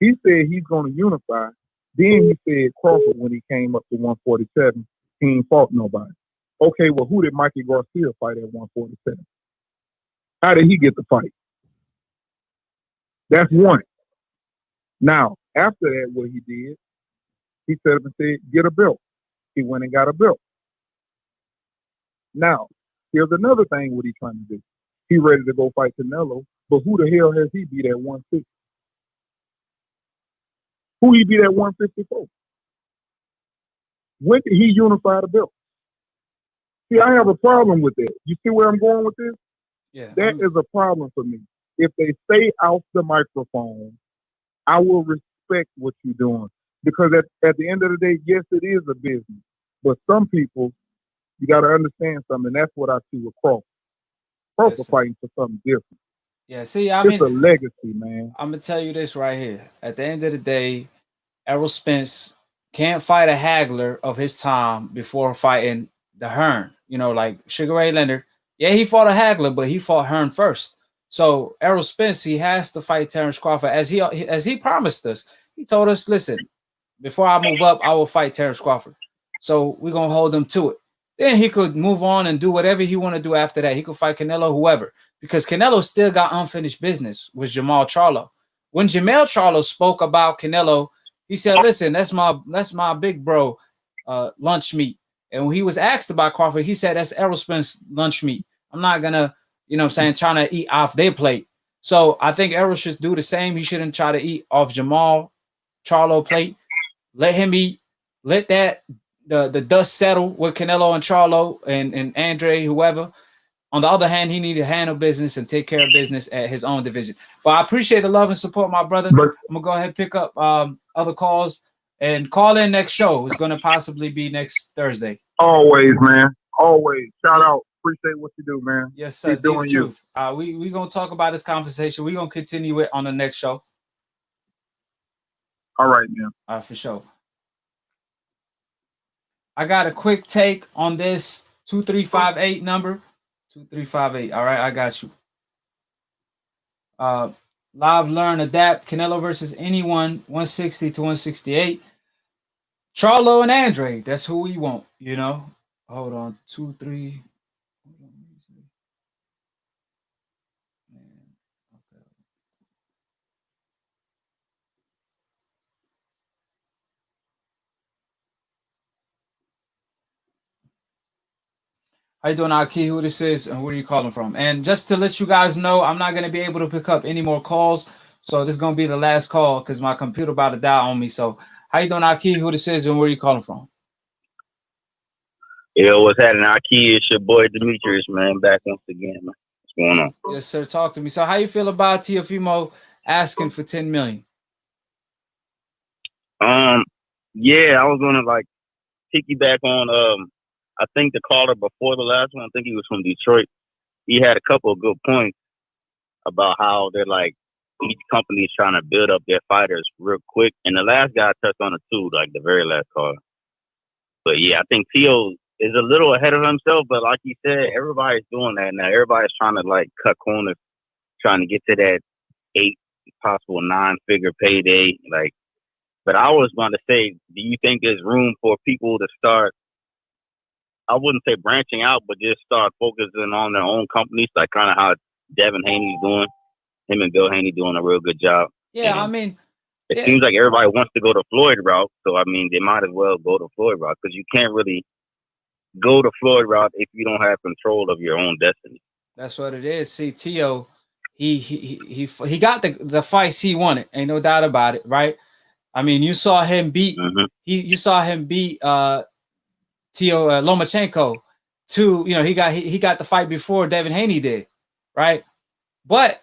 He said he's going to unify. Then he said Crawford, when he came up to 147, he ain't fought nobody. Okay, well, who did Mikey Garcia fight at 147? How did he get the fight? That's one. Now, after that, what he did, he set up and said, get a belt. He went and got a belt. Now, here's another thing what he's trying to do. He ready to go fight Canelo, but who the hell has he beat at 160? Who he beat at 154? When did he unify the belt? See, I have a problem with that. You see where I'm going with this? Yeah. That is a problem for me. If they stay off the microphone, I will respect what you're doing. Because at the end of the day, yes, it is a business. But some people, you got to understand something. That's what I see with Crawford. Crawford fighting for something different. Yeah, see, it's a legacy, man. I'm going to tell you this right here. At the end of the day, Errol Spence can't fight a haggler of his time before fighting the Hearn. Like Sugar Ray Leonard. Yeah, he fought a haggler, but he fought Hearn first. So Errol Spence, he has to fight Terrence Crawford as he promised us. He told us, listen, before I move up, I will fight Terrence Crawford. So we're going to hold him to it. then he could move on and do whatever he want to do after that. He could fight Canelo, whoever, because Canelo still got unfinished business with Jamal Charlo. When Jamal Charlo spoke about Canelo, he said, "Listen, that's my big bro, lunch meat." And when he was asked about Crawford, he said, "That's Errol Spence lunch meat. I'm not gonna, trying to eat off their plate." So I think Errol should do the same. He shouldn't try to eat off Jamal Charlo plate. Let him eat. Let that the dust settle with Canelo and Charlo and Andre, whoever. On the other hand, he needed to handle business and take care of business at his own division. But I appreciate the love and support, my brother. But I'm gonna go ahead and pick up other calls and call in next show. It's gonna possibly be next Thursday. always, man. Always. Shout out. Appreciate what you do, man. Yes, sir. Keep doing Deep you. truth. We gonna talk about this conversation. We're gonna continue it on the next show. All right, man. For sure. I got a quick take on this 2358 number. 2358. All right, I got you. Live, learn, adapt. Canelo versus anyone, 160 to 168. Charlo and Andre. That's who we want, Hold on. 2, 3. How you doing, AKHi? Who this is and where are you calling from? And just to let you guys know, I'm not going to be able to pick up any more calls. So this is going to be the last call because my computer about to die on me. So how you doing, AKHi? Who this is and where are you calling from? Yo, what's happening, AKHi? It's your boy Demetrius, man. Back once again, man. What's going on? Yes, sir. Talk to me. So how you feel about Teofimo asking for 10 million? Yeah, I was gonna piggyback on I think the caller before the last one, I think he was from Detroit. He had a couple of good points about how they're each company is trying to build up their fighters real quick. And the last guy touched on it too, the very last caller. But yeah, I think Teo is a little ahead of himself, but like you said, everybody's doing that now. Everybody's trying to cut corners, trying to get to that 8, possible 9-figure payday. But I was going to say, do you think there's room for people to start, I wouldn't say branching out, but just start focusing on their own companies, kind of how Devin Haney's doing? Him and Bill Haney doing a real good job. Yeah, and it seems like everybody wants to go the Floyd route, so they might as well go the Floyd route because you can't really go the Floyd route if you don't have control of your own destiny. That's what it is. See, Teo, he got the fights he wanted, ain't no doubt about it, right? I mean, you saw him beat you saw him beat Teo Lomachenko to, he got the fight before Devin Haney did, right? But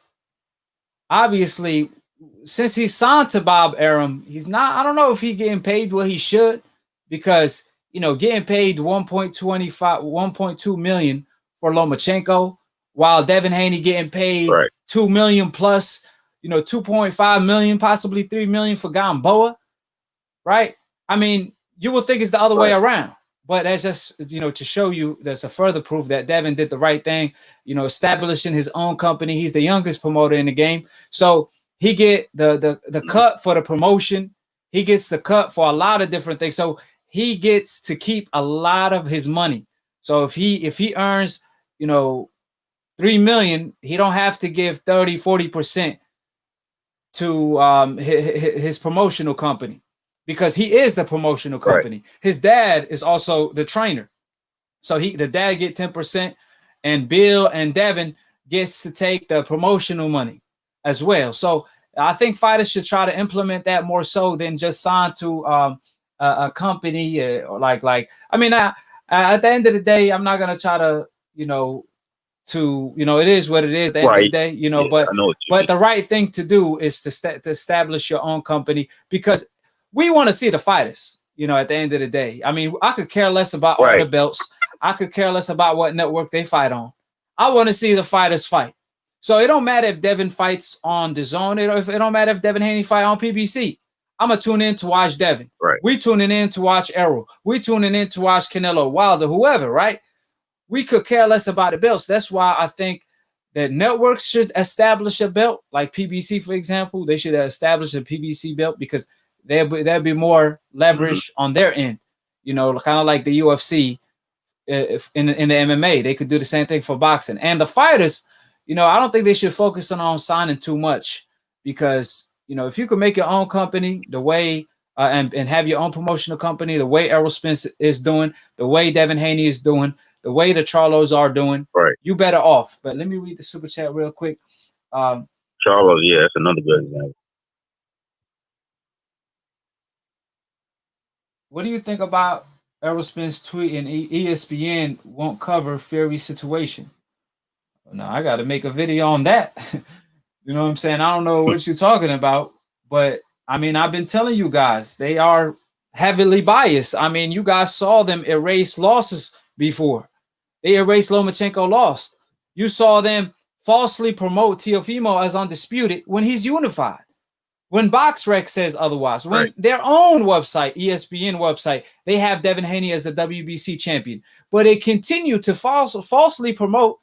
obviously, since he's signed to Bob Arum, he's not, I don't know if he's getting paid what he should, because getting paid 1.2 million for Lomachenko, while Devin Haney getting paid 2 million plus, 2.5 million, possibly 3 million for Gamboa, right? I mean, you would think it's the other way around, but that's just, to show you, that's a further proof that Devin did the right thing, establishing his own company. He's the youngest promoter in the game. So he get the cut for the promotion. He gets the cut for a lot of different things. So he gets to keep a lot of his money. So if he earns, 3 million, he don't have to give 30-40% to his promotional company, because he is the promotional company. His dad is also the trainer. So the dad get 10%, and Bill and Devin gets to take the promotional money as well. So I think fighters should try to implement that more so than just sign to a company or at the end of the day, I'm not gonna try to, it is what it is at the end of the day, but the right thing to do is to establish your own company, because we want to see the fighters, at the end of the day. I mean, I could care less about all the belts. I could care less about what network they fight on. I want to see the fighters fight. So it don't matter if Devin fights on DAZN. It don't matter if Devin Haney fight on PBC. I'm going to tune in to watch Devin. We tuning in to watch Errol. We tuning in to watch Canelo, Wilder, whoever, right? We could care less about the belts. That's why I think that networks should establish a belt, like PBC, for example. They should establish a PBC belt, because there'd be more leverage on their end, kind of like the UFC, if in the MMA. They could do the same thing for boxing. And the fighters, you know, I don't think they should focus on signing too much, because, you know, if you could make your own company the way and have your own promotional company the way Errol Spence is doing, the way Devin Haney is doing, the way the Charlos are doing, right, you better off. But let me read the super chat real quick. Charlos, yeah, that's another good example. What do you think about Errol Spence tweeting ESPN won't cover Fury's situation? Now I got to make a video on that. You know what I'm saying? I don't know what you're talking about, but I mean, I've been telling you guys, they are heavily biased. I mean, you guys saw them erase losses before. They erased Lomachenko lost. You saw them falsely promote Teofimo as undisputed when he's unified. When BoxRec says otherwise, when their own website, ESPN website, they have Devin Haney as the WBC champion, but they continue to falsely promote,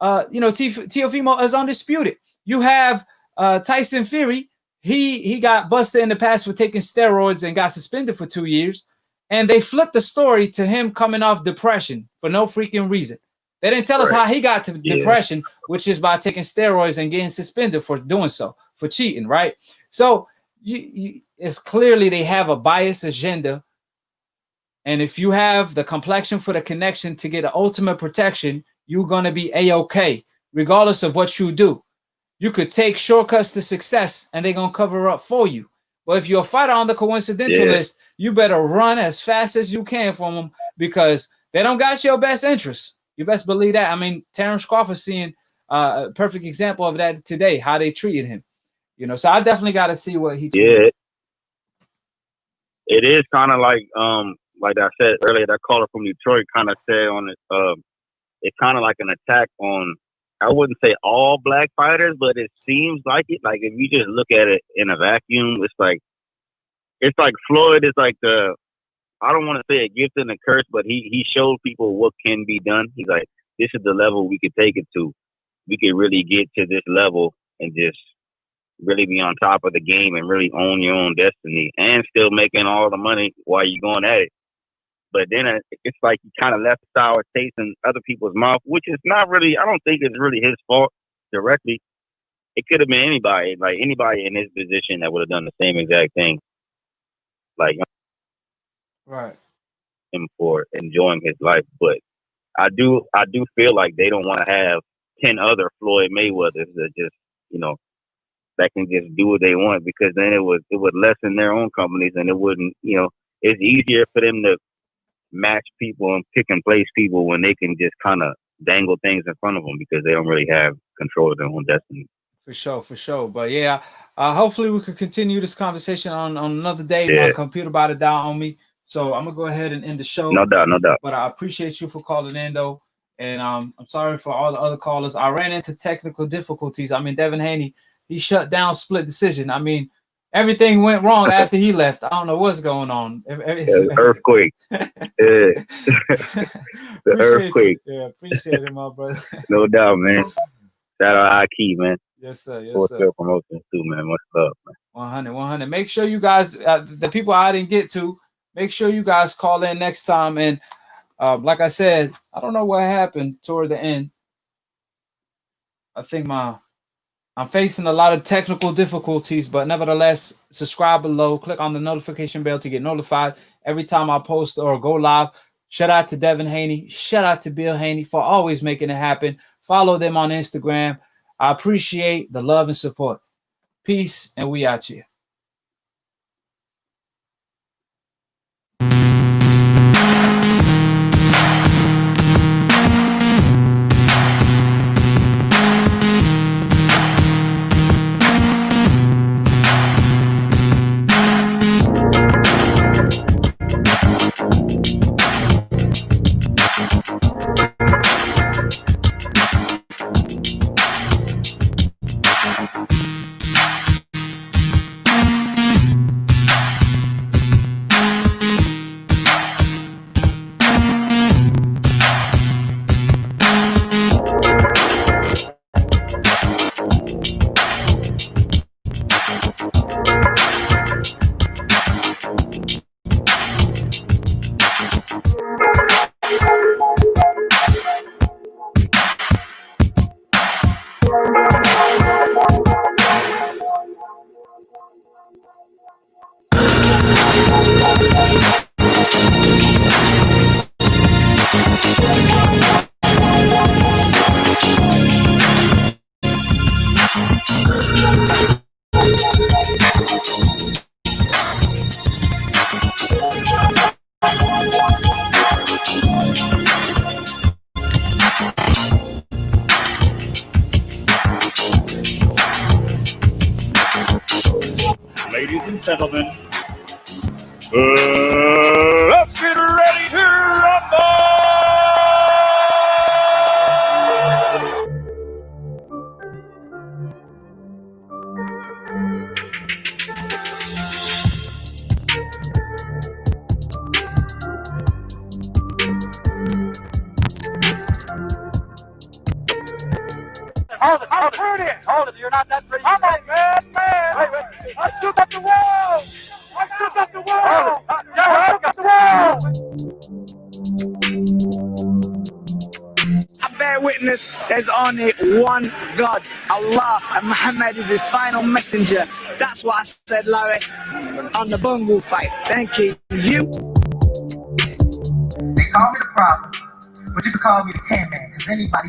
Teofimo as undisputed. You have Tyson Fury. He got busted in the past for taking steroids and got suspended for 2 years, and they flipped the story to him coming off depression for no freaking reason. They didn't tell us how he got to depression, which is by taking steroids and getting suspended for doing so, for cheating, right? So it's clearly they have a biased agenda. And if you have the complexion for the connection to get an ultimate protection, you're going to be A-okay, regardless of what you do. You could take shortcuts to success, and they're going to cover up for you. But if you're a fighter on the coincidental list, you better run as fast as you can from them, because they don't got your best interests. You best believe that. I mean, Terrence Crawford seeing a perfect example of that today, how they treated him. You know, so I definitely got to see what he tweeted. Yeah, it is kind of like I said earlier, that caller from Detroit kind of said on it. It's kind of like an attack on, I wouldn't say all black fighters, but it seems like it. Like if you just look at it in a vacuum, it's like Floyd is like I don't want to say a gift and a curse, but he showed people what can be done. He's like, this is the level we could take it to. We could really get to this level and just really be on top of the game and really own your own destiny and still making all the money while you're going at it. But then it's like he kind of left a sour taste in other people's mouth, which is not really, I don't think it's really his fault directly. It could have been anybody, like anybody in his position that would have done the same exact thing. Like, right, him for enjoying his life. But I do feel like they don't want to have 10 other Floyd Mayweathers that just, that can just do what they want, because then it would lessen their own companies, and it wouldn't, it's easier for them to match people and pick and place people when they can just kind of dangle things in front of them, because they don't really have control of their own destiny. For sure. But yeah, hopefully we could continue this conversation on another day. Yeah. My computer about to die on me, so I'm gonna go ahead and end the show. No doubt. But I appreciate you for calling in, though, and I'm sorry for all the other callers. I ran into technical difficulties. I mean, Devin Haney, he shut down split decision. I mean, everything went wrong after he left. I don't know what's going on. Earthquake. The earthquake. Yeah, appreciate it, my brother. No doubt, man. Shout out AKHi, man. Yes, sir. Promotions too, man. Much love, man. 100. Make sure you guys, the people I didn't get to, make sure you guys call in next time. And like I said, I don't know what happened toward the end. I think I'm facing a lot of technical difficulties, but nevertheless, subscribe below, click on the notification bell to get notified every time I post or go live. Shout out to Devin Haney. Shout out to Bill Haney for always making it happen. Follow them on Instagram. I appreciate the love and support. Peace, and we out here. gentlemen, let's get ready to rumble! Hold it, you're not that pretty. Come on, man. Wait. I shoot up the wall. I bear witness there's only one God, Allah, and Muhammad is his final messenger. That's what I said, Larry, on the bungle fight. Thank you. You? They call me the problem, but you can call me the can man, because anybody